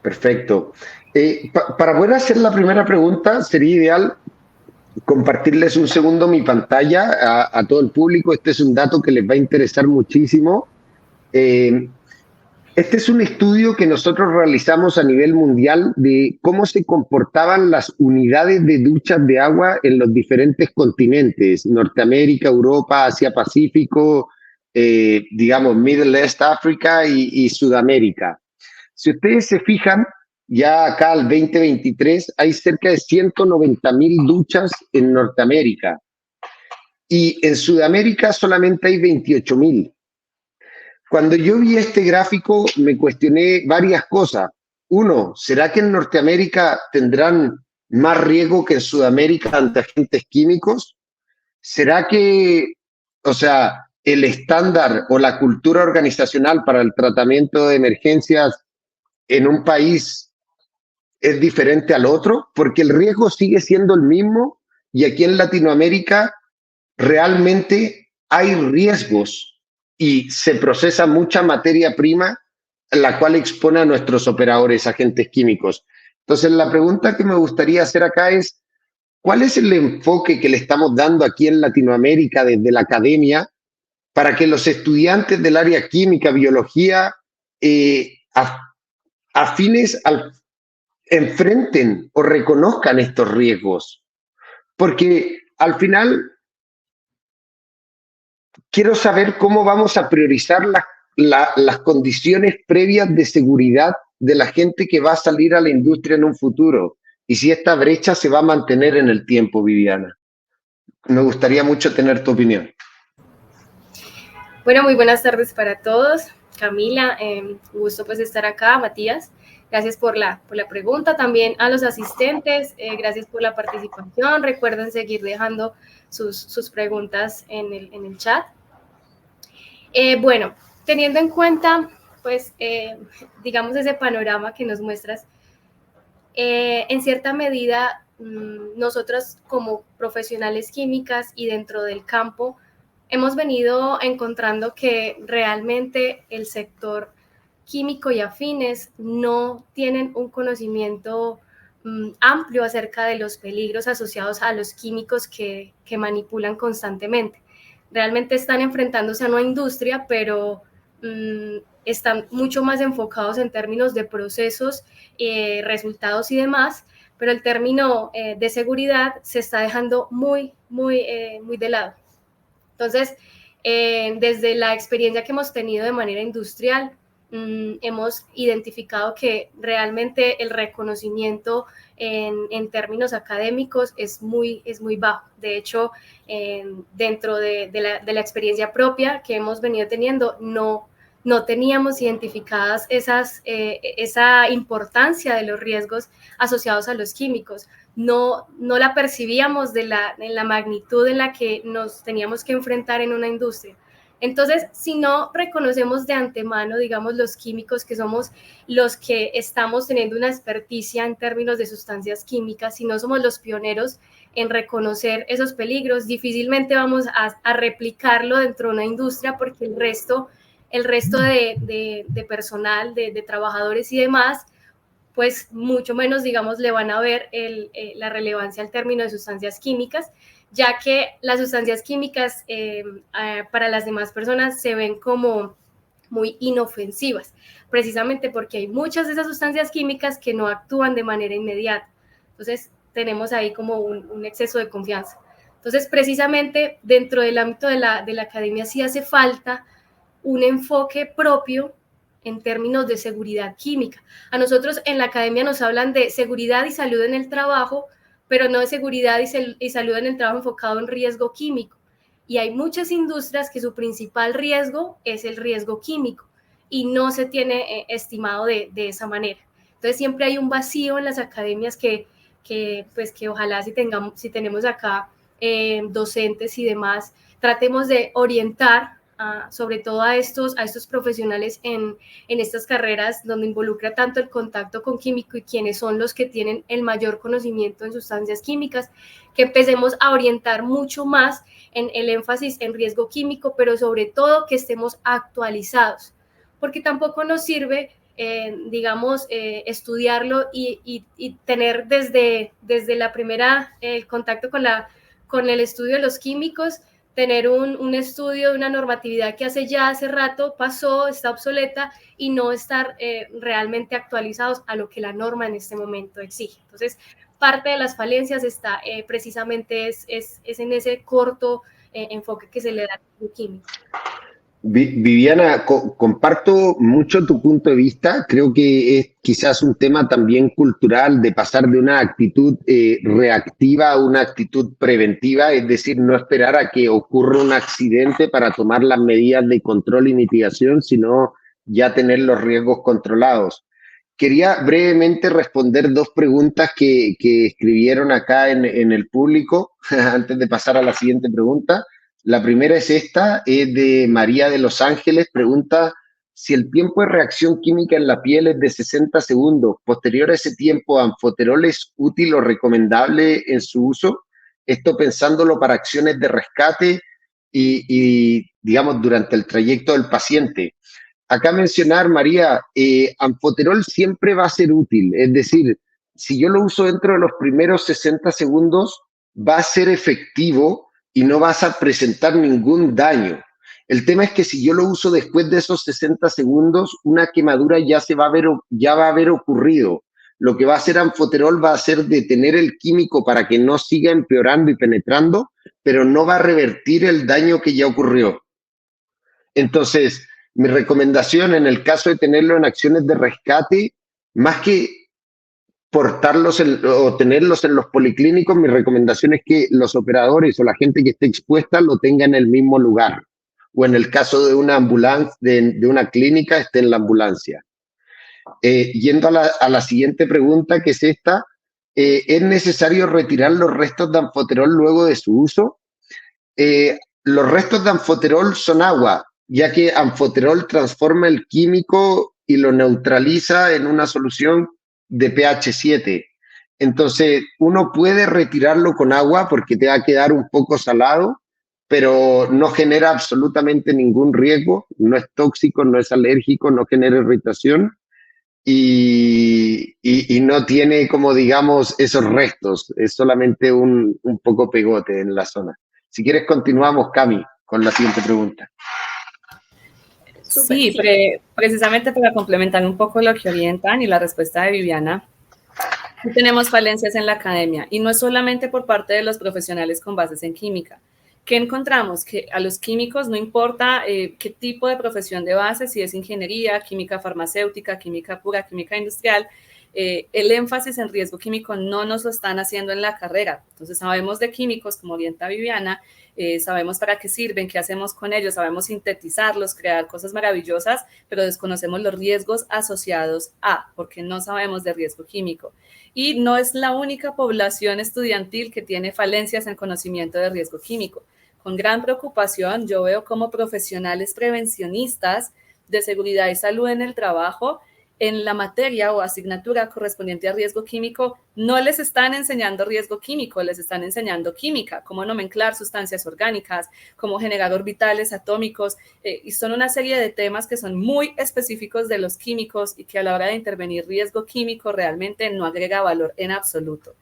Perfecto. Para poder hacer la primera pregunta, sería ideal compartirles un segundo mi pantalla a todo el público. Este es un dato que les va a interesar muchísimo. Este es un estudio que nosotros realizamos a nivel mundial de cómo se comportaban las unidades de duchas de agua en los diferentes continentes: Norteamérica, Europa, Asia Pacífico, digamos Middle East, África y Sudamérica. Si ustedes se fijan, ya acá al 2023 hay cerca de 190,000 duchas en Norteamérica, y en Sudamérica solamente hay 28,000. Cuando yo vi este gráfico me cuestioné varias cosas. Uno, ¿será que en Norteamérica tendrán más riesgo que en Sudamérica ante agentes químicos? ¿Será que, el estándar o la cultura organizacional para el tratamiento de emergencias en un país es diferente al otro? Porque el riesgo sigue siendo el mismo, y aquí en Latinoamérica realmente hay riesgos y se procesa mucha materia prima, la cual expone a nuestros operadores, agentes químicos. Entonces, la pregunta que me gustaría hacer acá es, ¿cuál es el enfoque que le estamos dando aquí en Latinoamérica desde la academia para que los estudiantes del área química, biología, afines enfrenten o reconozcan estos riesgos? Porque al final quiero saber cómo vamos a priorizar las condiciones previas de seguridad de la gente que va a salir a la industria en un futuro y si esta brecha se va a mantener en el tiempo, Viviana. Me gustaría mucho tener tu opinión. Bueno, muy buenas tardes para todos. Camila, un gusto pues estar acá. Matías, gracias por la pregunta. También a los asistentes, gracias por la participación. Recuerden seguir dejando sus preguntas en el chat. Bueno, teniendo en cuenta, pues, digamos, ese panorama que nos muestras, en cierta medida, nosotros como profesionales químicas y dentro del campo, hemos venido encontrando que realmente el sector químico y afines no tienen un conocimiento amplio acerca de los peligros asociados a los químicos que manipulan constantemente. Realmente están enfrentándose a una industria, pero están mucho más enfocados en términos de procesos, resultados y demás, pero el término de seguridad se está dejando muy de lado. Entonces, desde la experiencia que hemos tenido de manera industrial, hemos identificado que realmente el reconocimiento en términos académicos es muy bajo. De hecho, dentro de la experiencia propia que hemos venido teniendo, no teníamos identificadas esa importancia de los riesgos asociados a los químicos. No la percibíamos en la magnitud en la que nos teníamos que enfrentar en una industria. Entonces, si no reconocemos de antemano, digamos, los químicos que somos los que estamos teniendo una experticia en términos de sustancias químicas, si no somos los pioneros en reconocer esos peligros, difícilmente vamos a replicarlo dentro de una industria porque el resto de personal, de trabajadores y demás, pues mucho menos, digamos, le van a ver la relevancia al término de sustancias químicas, ya que las sustancias químicas para las demás personas se ven como muy inofensivas, precisamente porque hay muchas de esas sustancias químicas que no actúan de manera inmediata. Entonces, tenemos ahí como un exceso de confianza. Entonces, precisamente dentro del ámbito de la academia sí hace falta un enfoque propio en términos de seguridad química. A nosotros en la academia nos hablan de seguridad y salud en el trabajo, pero no de seguridad y salud en el trabajo enfocado en riesgo químico. Y hay muchas industrias que su principal riesgo es el riesgo químico y no se tiene estimado de esa manera. Entonces siempre hay un vacío en las academias que ojalá si tenemos acá docentes y demás, tratemos de orientar sobre todo a estos profesionales en estas carreras donde involucra tanto el contacto con químico y quienes son los que tienen el mayor conocimiento en sustancias químicas, que empecemos a orientar mucho más en el énfasis en riesgo químico, pero sobre todo que estemos actualizados, porque tampoco nos sirve, estudiarlo y tener desde la primera el contacto con el estudio de los químicos, tener un estudio de una normatividad que hace rato pasó, está obsoleta y no estar realmente actualizados a lo que la norma en este momento exige. Entonces, parte de las falencias está precisamente es en ese corto enfoque que se le da al químico. Viviana, comparto mucho tu punto de vista. Creo que es quizás un tema también cultural de pasar de una actitud reactiva a una actitud preventiva, es decir, no esperar a que ocurra un accidente para tomar las medidas de control y mitigación, sino ya tener los riesgos controlados. Quería brevemente responder dos preguntas que escribieron acá en el público antes de pasar a la siguiente pregunta. La primera es esta, es de María de Los Ángeles, pregunta si el tiempo de reacción química en la piel es de 60 segundos. Posterior a ese tiempo, ¿Anfoterol es útil o recomendable en su uso? Esto pensándolo para acciones de rescate digamos, durante el trayecto del paciente. Acá mencionar, María, Amfoterol siempre va a ser útil, es decir, si yo lo uso dentro de los primeros 60 segundos, va a ser efectivo y no vas a presentar ningún daño. El tema es que si yo lo uso después de esos 60 segundos, una quemadura ya va a haber ocurrido. Lo que va a hacer Amfoterol va a ser detener el químico para que no siga empeorando y penetrando, pero no va a revertir el daño que ya ocurrió. Entonces, mi recomendación en el caso de tenerlo en acciones de rescate, más que portarlos o tenerlos en los policlínicos, mi recomendación es que los operadores o la gente que esté expuesta lo tenga en el mismo lugar. O en el caso de una ambulancia, de una clínica, esté en la ambulancia. Yendo a la siguiente pregunta, que es esta, ¿es necesario retirar los restos de Amfoterol luego de su uso? Los restos de Amfoterol son agua, ya que Amfoterol transforma el químico y lo neutraliza en una solución de pH 7. Entonces, uno puede retirarlo con agua porque te va a quedar un poco salado, pero no genera absolutamente ningún riesgo, no es tóxico, no es alérgico, no genera irritación y no tiene, como digamos, esos restos, es solamente un poco pegote en la zona. Si quieres, continuamos, Cami, con la siguiente pregunta. Sí, precisamente para complementar un poco lo que orientan y la respuesta de Viviana, tenemos falencias en la academia y no es solamente por parte de los profesionales con bases en química. ¿Qué encontramos? Que a los químicos no importa qué tipo de profesión de base, si es ingeniería, química farmacéutica, química pura, química industrial, el énfasis en riesgo químico no nos lo están haciendo en la carrera. Entonces sabemos de químicos, como orienta Viviana, sabemos para qué sirven, qué hacemos con ellos, sabemos sintetizarlos, crear cosas maravillosas, pero desconocemos los riesgos asociados a, porque no sabemos de riesgo químico. Y no es la única población estudiantil que tiene falencias en conocimiento de riesgo químico. Con gran preocupación, yo veo como profesionales prevencionistas de seguridad y salud en el trabajo, en la materia o asignatura correspondiente a riesgo químico, no les están enseñando riesgo químico, les están enseñando química, cómo nomenclar sustancias orgánicas, cómo generar orbitales atómicos, y son una serie de temas que son muy específicos de los químicos y que a la hora de intervenir riesgo químico realmente no agrega valor en absoluto.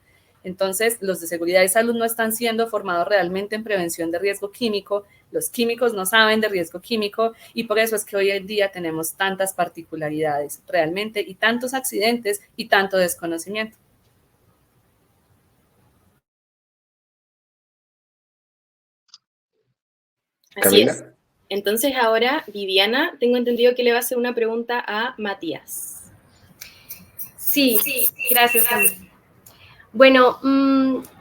Entonces, los de seguridad y salud no están siendo formados realmente en prevención de riesgo químico, los químicos no saben de riesgo químico y por eso es que hoy en día tenemos tantas particularidades realmente y tantos accidentes y tanto desconocimiento. Así es. Entonces ahora, Viviana, tengo entendido que le va a hacer una pregunta a Matías. Sí, gracias, Camila. Bueno,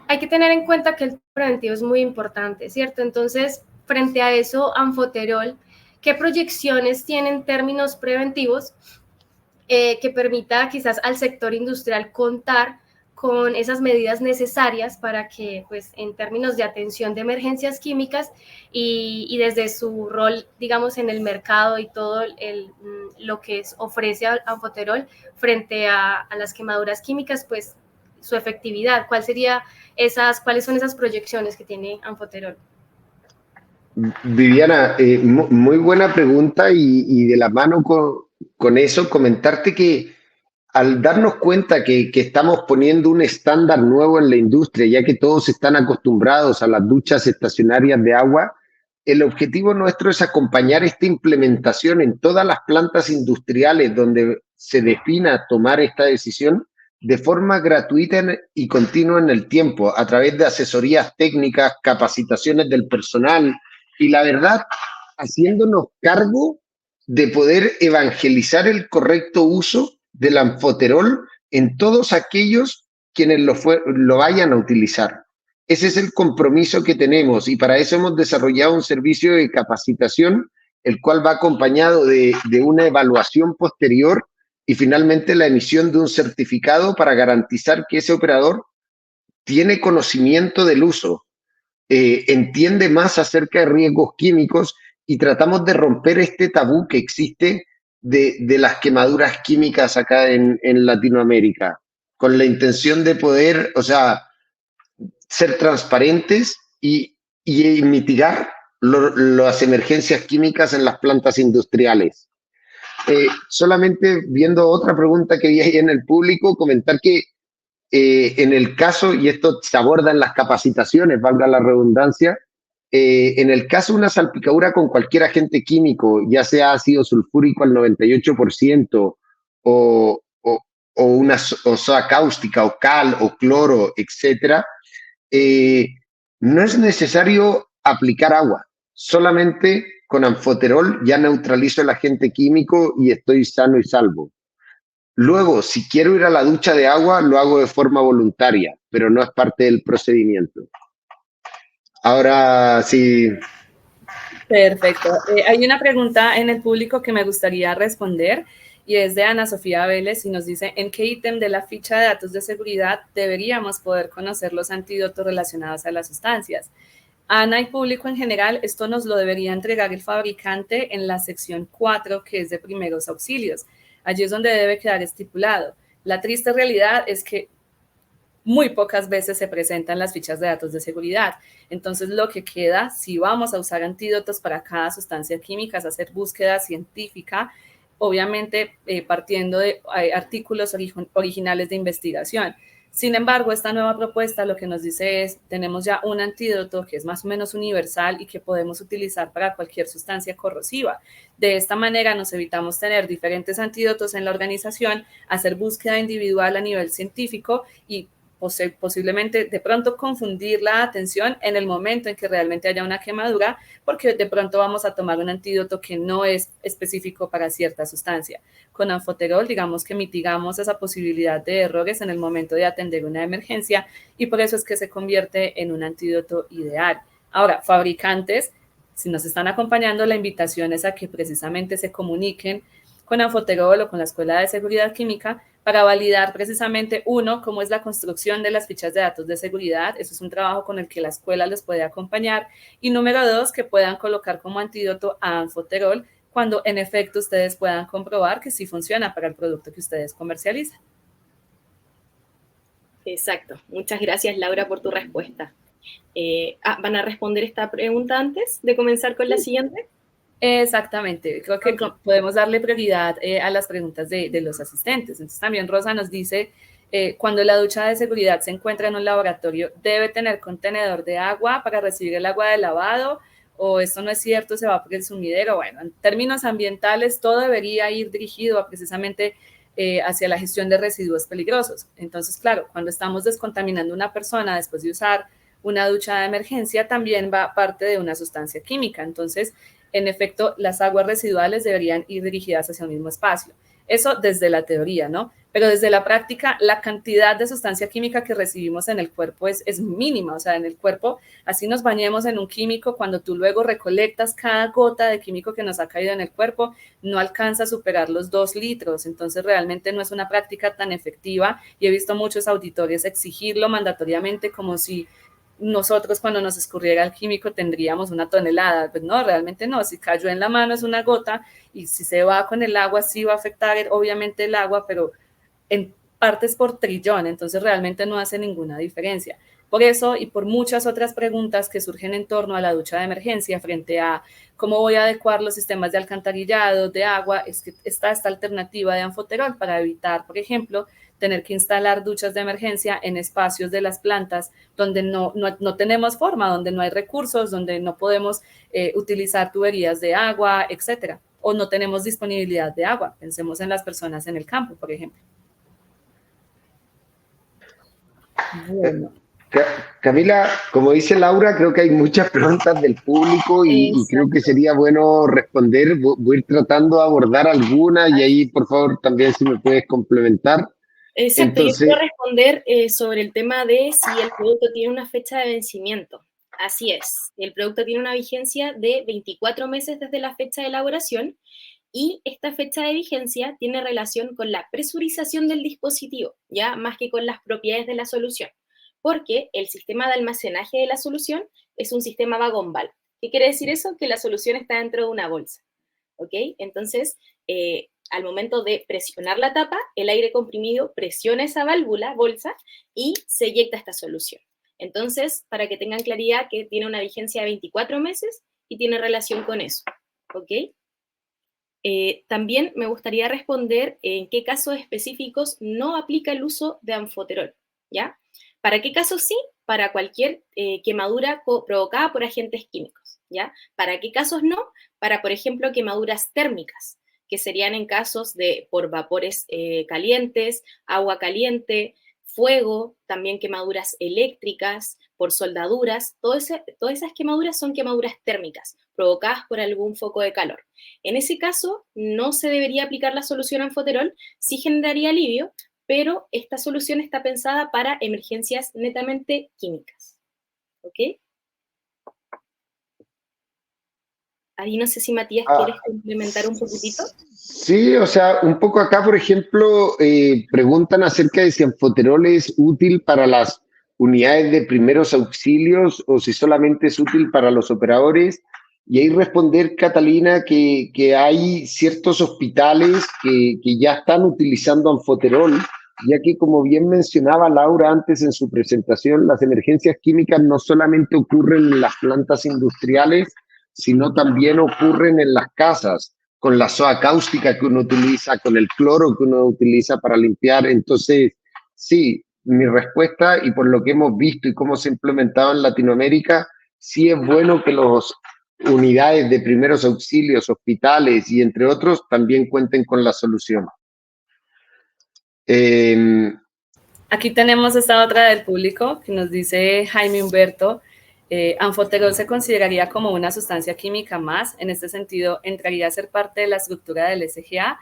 hay que tener en cuenta que el preventivo es muy importante, ¿cierto? Entonces, frente a eso, Amfoterol, ¿qué proyecciones tiene en términos preventivos que permita quizás al sector industrial contar con esas medidas necesarias para que, pues, en términos de atención de emergencias químicas y desde su rol, digamos, en el mercado y todo lo que ofrece Amfoterol frente a las quemaduras químicas, pues, su efectividad? ¿Cuáles son esas proyecciones que tiene Amfoterol? Viviana, muy buena pregunta y de la mano con eso, comentarte que al darnos cuenta que estamos poniendo un estándar nuevo en la industria, ya que todos están acostumbrados a las duchas estacionarias de agua, el objetivo nuestro es acompañar esta implementación en todas las plantas industriales donde se defina tomar esta decisión de forma gratuita y continua en el tiempo, a través de asesorías técnicas, capacitaciones del personal y, la verdad, haciéndonos cargo de poder evangelizar el correcto uso del Amfoterol en todos aquellos quienes lo vayan a utilizar. Ese es el compromiso que tenemos y para eso hemos desarrollado un servicio de capacitación, el cual va acompañado de una evaluación posterior y finalmente la emisión de un certificado para garantizar que ese operador tiene conocimiento del uso, entiende más acerca de riesgos químicos y tratamos de romper este tabú que existe de las quemaduras químicas acá en Latinoamérica, con la intención de poder, o sea, ser transparentes y mitigar las emergencias químicas en las plantas industriales. Solamente viendo otra pregunta que vi ahí en el público, comentar que en el caso, y esto se aborda en las capacitaciones, valga la redundancia, en el caso de una salpicadura con cualquier agente químico, ya sea ácido sulfúrico al 98% o una soda cáustica o cal o cloro, etcétera, no es necesario aplicar agua. Solamente con anfoterol ya neutralizo el agente químico y estoy sano y salvo. Luego, si quiero ir a la ducha de agua, lo hago de forma voluntaria, pero no es parte del procedimiento. Ahora sí. Perfecto. Hay una pregunta en el público que me gustaría responder y es de Ana Sofía Vélez y nos dice, ¿en qué ítem de la ficha de datos de seguridad deberíamos poder conocer los antídotos relacionados a las sustancias? Ana y público en general, esto nos lo debería entregar el fabricante en la sección 4, que es de primeros auxilios. Allí es donde debe quedar estipulado. La triste realidad es que muy pocas veces se presentan las fichas de datos de seguridad. Entonces, lo que queda, si vamos a usar antídotos para cada sustancia química, es hacer búsqueda científica, obviamente partiendo de artículos originales de investigación. Sin embargo, esta nueva propuesta lo que nos dice es, tenemos ya un antídoto que es más o menos universal y que podemos utilizar para cualquier sustancia corrosiva. De esta manera nos evitamos tener diferentes antídotos en la organización, hacer búsqueda individual a nivel científico y posiblemente de pronto confundir la atención en el momento en que realmente haya una quemadura, porque de pronto vamos a tomar un antídoto que no es específico para cierta sustancia. Con anfoterol, digamos que mitigamos esa posibilidad de errores en el momento de atender una emergencia y por eso es que se convierte en un antídoto ideal. Ahora, fabricantes, si nos están acompañando, la invitación es a que precisamente se comuniquen con Anfoterol o con la Escuela de Seguridad Química para validar precisamente, uno, cómo es la construcción de las fichas de datos de seguridad. Eso es un trabajo con el que la escuela les puede acompañar. Y número dos, que puedan colocar como antídoto a Anfoterol cuando en efecto ustedes puedan comprobar que sí funciona para el producto que ustedes comercializan. Exacto. Muchas gracias, Laura, por tu respuesta. ¿Van a responder esta pregunta antes de comenzar con la siguiente? Exactamente, creo que podemos darle prioridad a las preguntas de los asistentes. Entonces también Rosa nos dice, cuando la ducha de seguridad se encuentra en un laboratorio, ¿debe tener contenedor de agua para recibir el agua de lavado? ¿O esto no es cierto, se va por el sumidero? Bueno, en términos ambientales, todo debería ir dirigido a precisamente hacia la gestión de residuos peligrosos. Entonces, claro, cuando estamos descontaminando una persona después de usar una ducha de emergencia, también va parte de una sustancia química. Entonces, en efecto, las aguas residuales deberían ir dirigidas hacia un mismo espacio. Eso desde la teoría, ¿no? Pero desde la práctica, la cantidad de sustancia química que recibimos en el cuerpo es mínima. O sea, en el cuerpo, así nos bañemos en un químico, cuando tú luego recolectas cada gota de químico que nos ha caído en el cuerpo, no alcanza a superar los 2 litros. Entonces, realmente no es una práctica tan efectiva y he visto muchos auditores exigirlo mandatoriamente como si nosotros cuando nos escurriera el químico tendríamos una tonelada. Pues no, realmente no. Si cayó en la mano es una gota y si se va con el agua sí va a afectar obviamente el agua, pero en partes por trillón, entonces realmente no hace ninguna diferencia. Por eso y por muchas otras preguntas que surgen en torno a la ducha de emergencia frente a cómo voy a adecuar los sistemas de alcantarillado, de agua, es que está esta alternativa de Anfoterol para evitar, por ejemplo, tener que instalar duchas de emergencia en espacios de las plantas donde no tenemos forma, donde no hay recursos, donde no podemos utilizar tuberías de agua, etcétera, o no tenemos disponibilidad de agua. Pensemos en las personas en el campo, por ejemplo. Bueno. Camila, como dice Laura, creo que hay muchas preguntas del público y creo que sería bueno responder. Voy a ir tratando de abordar algunas y ahí, por favor, también si me puedes complementar. Exacto, entonces, yo quiero responder sobre el tema de si el producto tiene una fecha de vencimiento. Así es, el producto tiene una vigencia de 24 meses desde la fecha de elaboración y esta fecha de vigencia tiene relación con la presurización del dispositivo, ya más que con las propiedades de la solución, porque el sistema de almacenaje de la solución es un sistema vagombal. ¿Qué quiere decir eso? Que la solución está dentro de una bolsa, ¿ok? Entonces, al momento de presionar la tapa, el aire comprimido presiona esa válvula, bolsa, y se eyecta esta solución. Entonces, para que tengan claridad que tiene una vigencia de 24 meses y tiene relación con eso, ¿ok? También me gustaría responder en qué casos específicos no aplica el uso de anfoterol, ¿ya? ¿Para qué casos sí? Para cualquier quemadura provocada por agentes químicos, ¿ya? ¿Para qué casos no? Para, por ejemplo, quemaduras térmicas, que serían en casos de por vapores calientes, agua caliente, fuego, también quemaduras eléctricas, por soldaduras, todas esas quemaduras son quemaduras térmicas, provocadas por algún foco de calor. En ese caso, no se debería aplicar la solución anfoterol, sí generaría alivio, pero esta solución está pensada para emergencias netamente químicas. ¿Ok? Ahí no sé si Matías quieres complementar un poquitito. Sí, o sea, un poco acá, por ejemplo, preguntan acerca de si anfoterol es útil para las unidades de primeros auxilios o si solamente es útil para los operadores. Y ahí responder, Catalina, que hay ciertos hospitales que ya están utilizando anfoterol, ya que, como bien mencionaba Laura antes en su presentación, las emergencias químicas no solamente ocurren en las plantas industriales, sino también ocurren en las casas, con la soda cáustica que uno utiliza, con el cloro que uno utiliza para limpiar. Entonces, sí, mi respuesta, y por lo que hemos visto y cómo se ha implementado en Latinoamérica, sí es bueno que las unidades de primeros auxilios, hospitales y entre otros también cuenten con la solución. Aquí tenemos esta otra del público que nos dice Jaime Humberto, anfoterol se consideraría como una sustancia química más, en este sentido, ¿entraría a ser parte de la estructura del SGA?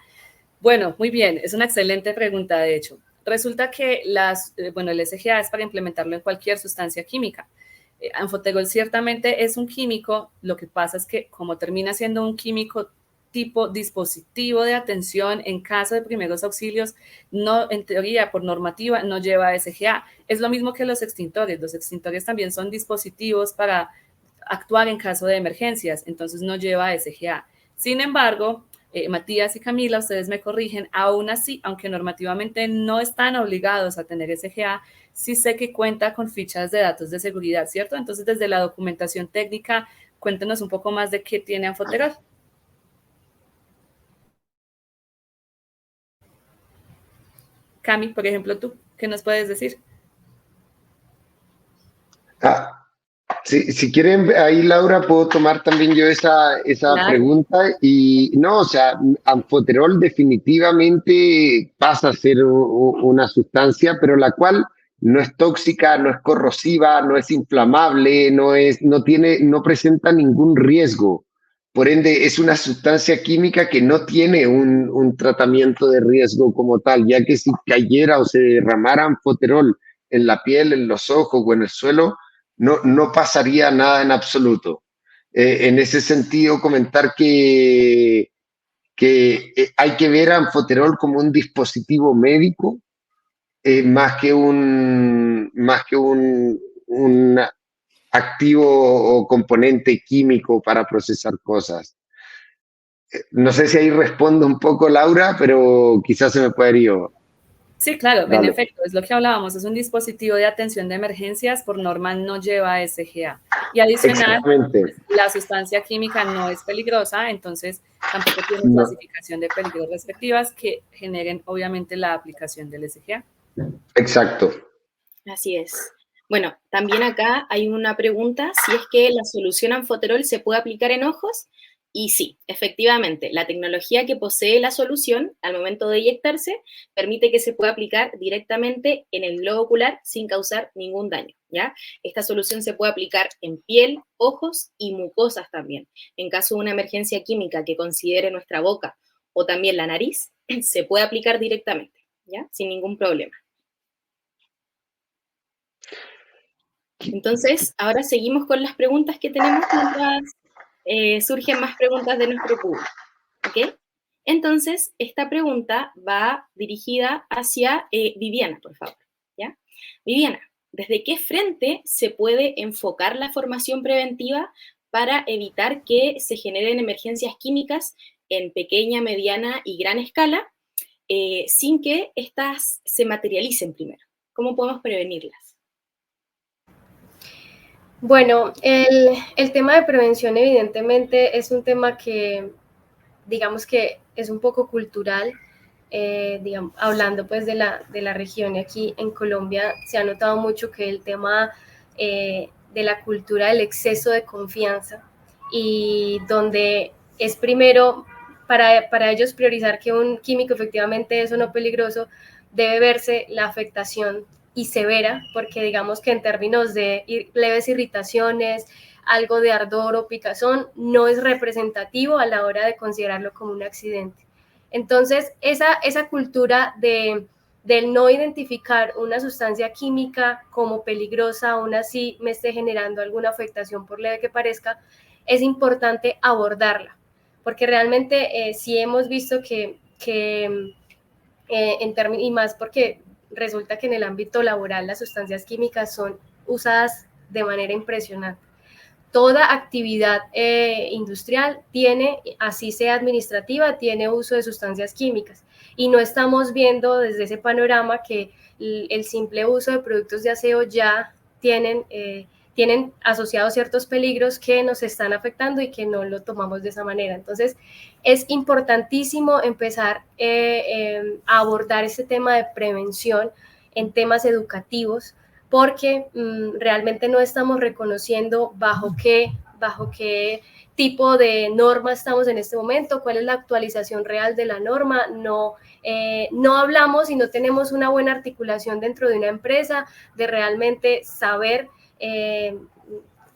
Bueno, muy bien, es una excelente pregunta, de hecho. Resulta que el SGA es para implementarlo en cualquier sustancia química. Anfoterol ciertamente es un químico, lo que pasa es que como termina siendo un químico tipo dispositivo de atención en caso de primeros auxilios, no, en teoría, por normativa, no lleva SGA. Es lo mismo que los extintores también son dispositivos para actuar en caso de emergencias, entonces no lleva SGA. Sin embargo, Matías y Camila, ustedes me corrigen, aún así, aunque normativamente no están obligados a tener SGA, sí sé que cuenta con fichas de datos de seguridad, ¿cierto? Entonces, desde la documentación técnica, cuéntenos un poco más de qué tiene anfoterol. Cami, por ejemplo, ¿tú qué nos puedes decir? Si quieren, ahí Laura, puedo tomar también yo esa Claro. pregunta. Y no, o sea, anfoterol definitivamente pasa a ser una sustancia, pero la cual no es tóxica, no es corrosiva, no es inflamable, no presenta ningún riesgo. Por ende, es una sustancia química que no tiene un tratamiento de riesgo como tal, ya que si cayera o se derramara anfoterol en la piel, en los ojos o en el suelo, no pasaría nada en absoluto. En ese sentido, comentar que hay que ver a anfoterol como un dispositivo médico, más que un activo o componente químico para procesar cosas. No sé si ahí respondo un poco, Laura, pero quizás se me puede ir yo. Sí, claro, en Dale. efecto, es lo que hablábamos, es un dispositivo de atención de emergencias, por norma no lleva SGA. Y adicional, Exactamente. la sustancia química no es peligrosa, entonces tampoco tiene No. clasificación de peligros respectivas que generen obviamente la aplicación del SGA. Exacto. Así es. Bueno, también acá hay una pregunta, si es que la solución anfoterol se puede aplicar en ojos, y sí, efectivamente, la tecnología que posee la solución al momento de inyectarse permite que se pueda aplicar directamente en el globo ocular sin causar ningún daño, ¿ya? Esta solución se puede aplicar en piel, ojos y mucosas también. En caso de una emergencia química que considere nuestra boca o también la nariz, se puede aplicar directamente, ¿ya? Sin ningún problema. Entonces, ahora seguimos con las preguntas que tenemos mientras surgen más preguntas de nuestro público. ¿Ok? Entonces, esta pregunta va dirigida hacia Viviana, por favor. ¿Ya? Viviana, ¿desde qué frente se puede enfocar la formación preventiva para evitar que se generen emergencias químicas en pequeña, mediana y gran escala sin que éstas se materialicen primero? ¿Cómo podemos prevenirlas? Bueno, el tema de prevención evidentemente es un tema que, digamos que es un poco cultural, digamos, hablando pues de la región, y aquí en Colombia se ha notado mucho que el tema de la cultura del exceso de confianza, y donde es primero para ellos priorizar que un químico efectivamente es o no peligroso, debe verse la afectación y severa, porque digamos que en términos de leves irritaciones, algo de ardor o picazón, no es representativo a la hora de considerarlo como un accidente. Entonces, esa cultura del no identificar una sustancia química como peligrosa, aún así me esté generando alguna afectación por leve que parezca, es importante abordarla, porque realmente sí hemos visto que y más porque resulta que en el ámbito laboral las sustancias químicas son usadas de manera impresionante. Toda actividad industrial tiene, así sea administrativa, tiene uso de sustancias químicas, y no estamos viendo desde ese panorama que el simple uso de productos de aseo ya tienen asociados ciertos peligros que nos están afectando y que no lo tomamos de esa manera. Entonces, es importantísimo empezar a abordar este tema de prevención en temas educativos, porque realmente no estamos reconociendo bajo qué tipo de norma estamos en este momento, cuál es la actualización real de la norma. No hablamos y no tenemos una buena articulación dentro de una empresa de realmente saber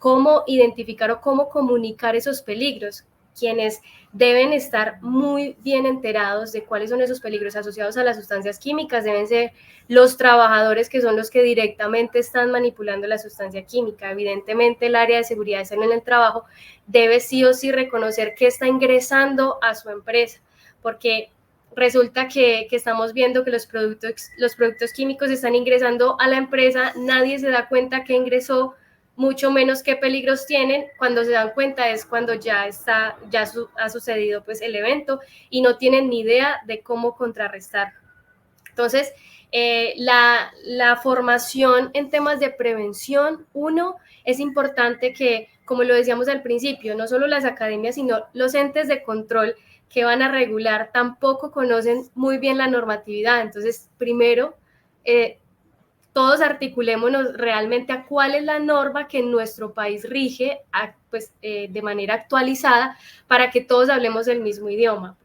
cómo identificar o cómo comunicar esos peligros. Quienes deben estar muy bien enterados de cuáles son esos peligros asociados a las sustancias químicas deben ser los trabajadores, que son los que directamente están manipulando la sustancia química. Evidentemente, el área de seguridad y salud en el trabajo debe sí o sí reconocer qué está ingresando a su empresa, porque resulta que estamos viendo que los productos químicos están ingresando a la empresa, nadie se da cuenta que ingresó, mucho menos qué peligros tienen. Cuando se dan cuenta es cuando ha sucedido pues el evento y no tienen ni idea de cómo contrarrestar. Entonces, la formación en temas de prevención, es importante que, como lo decíamos al principio, no solo las academias, sino los entes de control que van a regular tampoco conocen muy bien la normatividad. Entonces, primero, todos articulémonos realmente a cuál es la norma que en nuestro país rige de manera actualizada, para que todos hablemos el mismo idioma.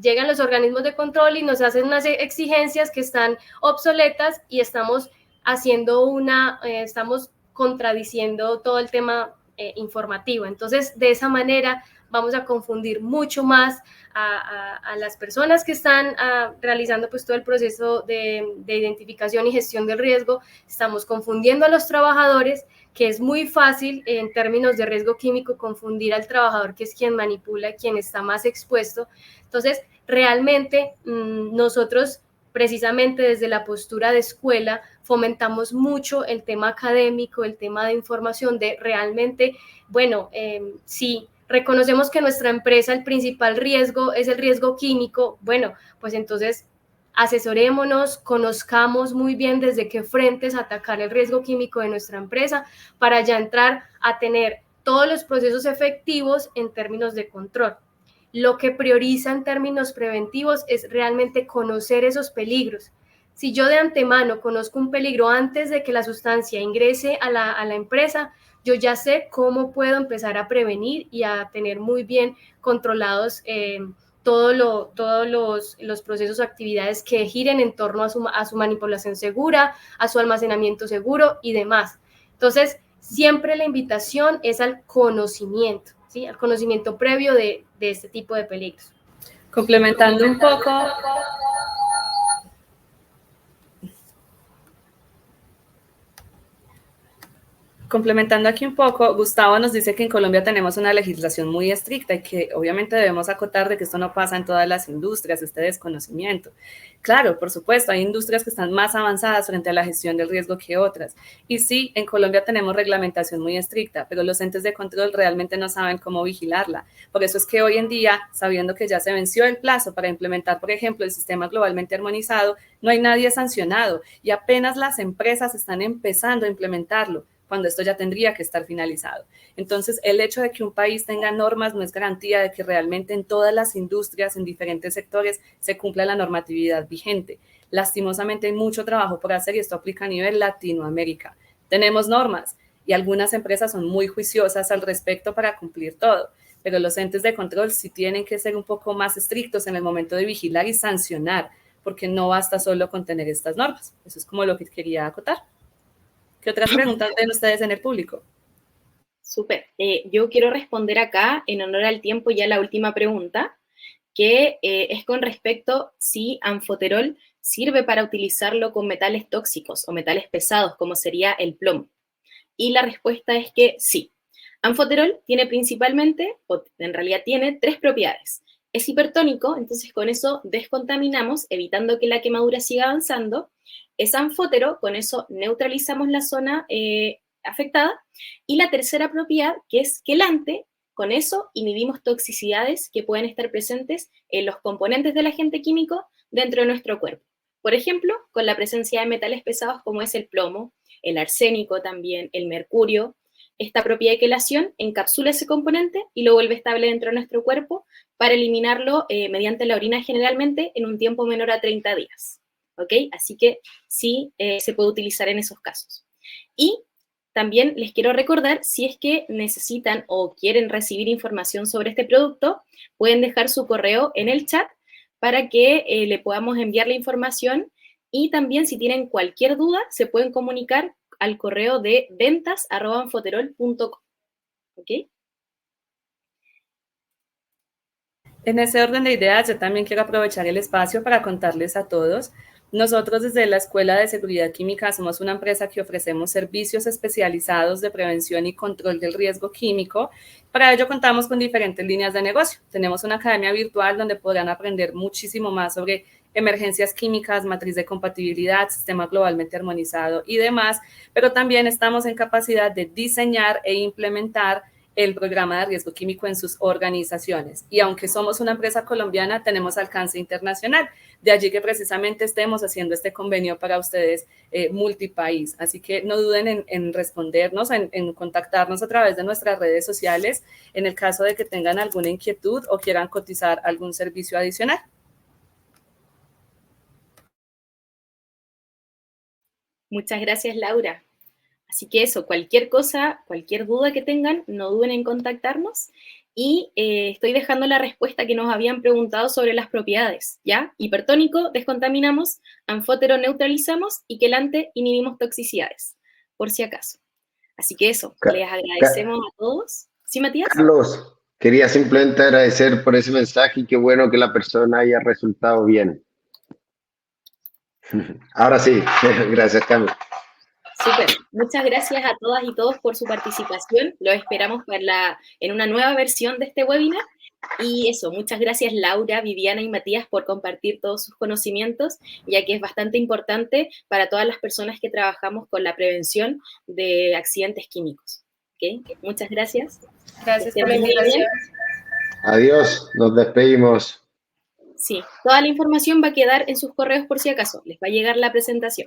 Llegan los organismos de control y nos hacen unas exigencias que están obsoletas, y estamos contradiciendo todo el tema informativo. Entonces, de esa manera vamos a confundir mucho más a las personas que están realizando pues todo el proceso de identificación y gestión del riesgo. Estamos confundiendo a los trabajadores, que es muy fácil en términos de riesgo químico confundir al trabajador, que es quien manipula, quien está más expuesto. Entonces, realmente nosotros, precisamente desde la postura de escuela, fomentamos mucho el tema académico, el tema de información, de realmente, sí, reconocemos que nuestra empresa el principal riesgo es el riesgo químico. Bueno, pues entonces asesorémonos, conozcamos muy bien desde qué frentes atacar el riesgo químico de nuestra empresa, para ya entrar a tener todos los procesos efectivos en términos de control. Lo que prioriza en términos preventivos es realmente conocer esos peligros. Si yo de antemano conozco un peligro antes de que la sustancia ingrese a la empresa, yo ya sé cómo puedo empezar a prevenir y a tener muy bien controlados todos los procesos o actividades que giren en torno a su manipulación segura, a su almacenamiento seguro y demás. Entonces, siempre la invitación es al conocimiento, ¿sí? Al conocimiento previo de este tipo de peligros. Complementando un poco Complementando aquí un poco, Gustavo nos dice que en Colombia tenemos una legislación muy estricta y que obviamente debemos acotar de que esto no pasa en todas las industrias, este desconocimiento. Claro, por supuesto, hay industrias que están más avanzadas frente a la gestión del riesgo que otras. Y sí, en Colombia tenemos reglamentación muy estricta, pero los entes de control realmente no saben cómo vigilarla. Por eso es que hoy en día, sabiendo que ya se venció el plazo para implementar, por ejemplo, el sistema globalmente armonizado, no hay nadie sancionado y apenas las empresas están empezando a implementarlo. cuando esto ya tendría que estar finalizado. Entonces, el hecho de que un país tenga normas no es garantía de que realmente en todas las industrias, en diferentes sectores, se cumpla la normatividad vigente. Lastimosamente hay mucho trabajo por hacer y esto aplica a nivel Latinoamérica. Tenemos normas y algunas empresas son muy juiciosas al respecto para cumplir todo, pero los entes de control sí tienen que ser un poco más estrictos en el momento de vigilar y sancionar, porque no basta solo con tener estas normas. Eso es como lo que quería acotar. ¿Qué otras preguntas tienen ustedes en el público? Súper. Yo quiero responder acá, en honor al tiempo, ya la última pregunta, que es con respecto si Anfoterol sirve para utilizarlo con metales tóxicos o metales pesados, como sería el plomo. Y la respuesta es que sí. Anfoterol tiene principalmente, o en realidad tiene, 3 propiedades. Es hipertónico, entonces con eso descontaminamos, evitando que la quemadura siga avanzando. Es anfótero, con eso neutralizamos la zona afectada. Y la tercera propiedad, que es quelante, con eso inhibimos toxicidades que pueden estar presentes en los componentes del agente químico dentro de nuestro cuerpo. Por ejemplo, con la presencia de metales pesados como es el plomo, el arsénico también, el mercurio. Esta propiedad de quelación encapsula ese componente y lo vuelve estable dentro de nuestro cuerpo para eliminarlo mediante la orina generalmente en un tiempo menor a 30 días. ¿Ok? Así que sí se puede utilizar en esos casos. Y también les quiero recordar, si es que necesitan o quieren recibir información sobre este producto, pueden dejar su correo en el chat para que le podamos enviar la información, y también si tienen cualquier duda se pueden comunicar al correo de ventas@anfoterol.com. ¿Ok? En ese orden de ideas, yo también quiero aprovechar el espacio para contarles a todos. Nosotros desde la Escuela de Seguridad Química somos una empresa que ofrecemos servicios especializados de prevención y control del riesgo químico. Para ello contamos con diferentes líneas de negocio. Tenemos una academia virtual donde podrán aprender muchísimo más sobre emergencias químicas, matriz de compatibilidad, sistema globalmente armonizado y demás, pero también estamos en capacidad de diseñar e implementar el programa de riesgo químico en sus organizaciones. Y aunque somos una empresa colombiana, tenemos alcance internacional. De allí que precisamente estemos haciendo este convenio para ustedes multipaís. Así que no duden en respondernos, en contactarnos a través de nuestras redes sociales en el caso de que tengan alguna inquietud o quieran cotizar algún servicio adicional. Muchas gracias, Laura. Así que eso, cualquier cosa, cualquier duda que tengan, no duden en contactarnos. Y estoy dejando la respuesta que nos habían preguntado sobre las propiedades, ¿ya? Hipertónico, descontaminamos, anfótero, neutralizamos, y quelante, inhibimos toxicidades, por si acaso. Así que eso, les agradecemos a todos. ¿Sí, Matías? Carlos, quería simplemente agradecer por ese mensaje y qué bueno que la persona haya resultado bien. Ahora sí, gracias, Carlos. Súper. Muchas gracias a todas y todos por su participación. Los esperamos en una nueva versión de este webinar. Y eso, muchas gracias Laura, Viviana y Matías por compartir todos sus conocimientos, ya que es bastante importante para todas las personas que trabajamos con la prevención de accidentes químicos. ¿Okay? Muchas gracias. Gracias por la invitación. Adiós, nos despedimos. Sí, toda la información va a quedar en sus correos por si acaso. Les va a llegar la presentación.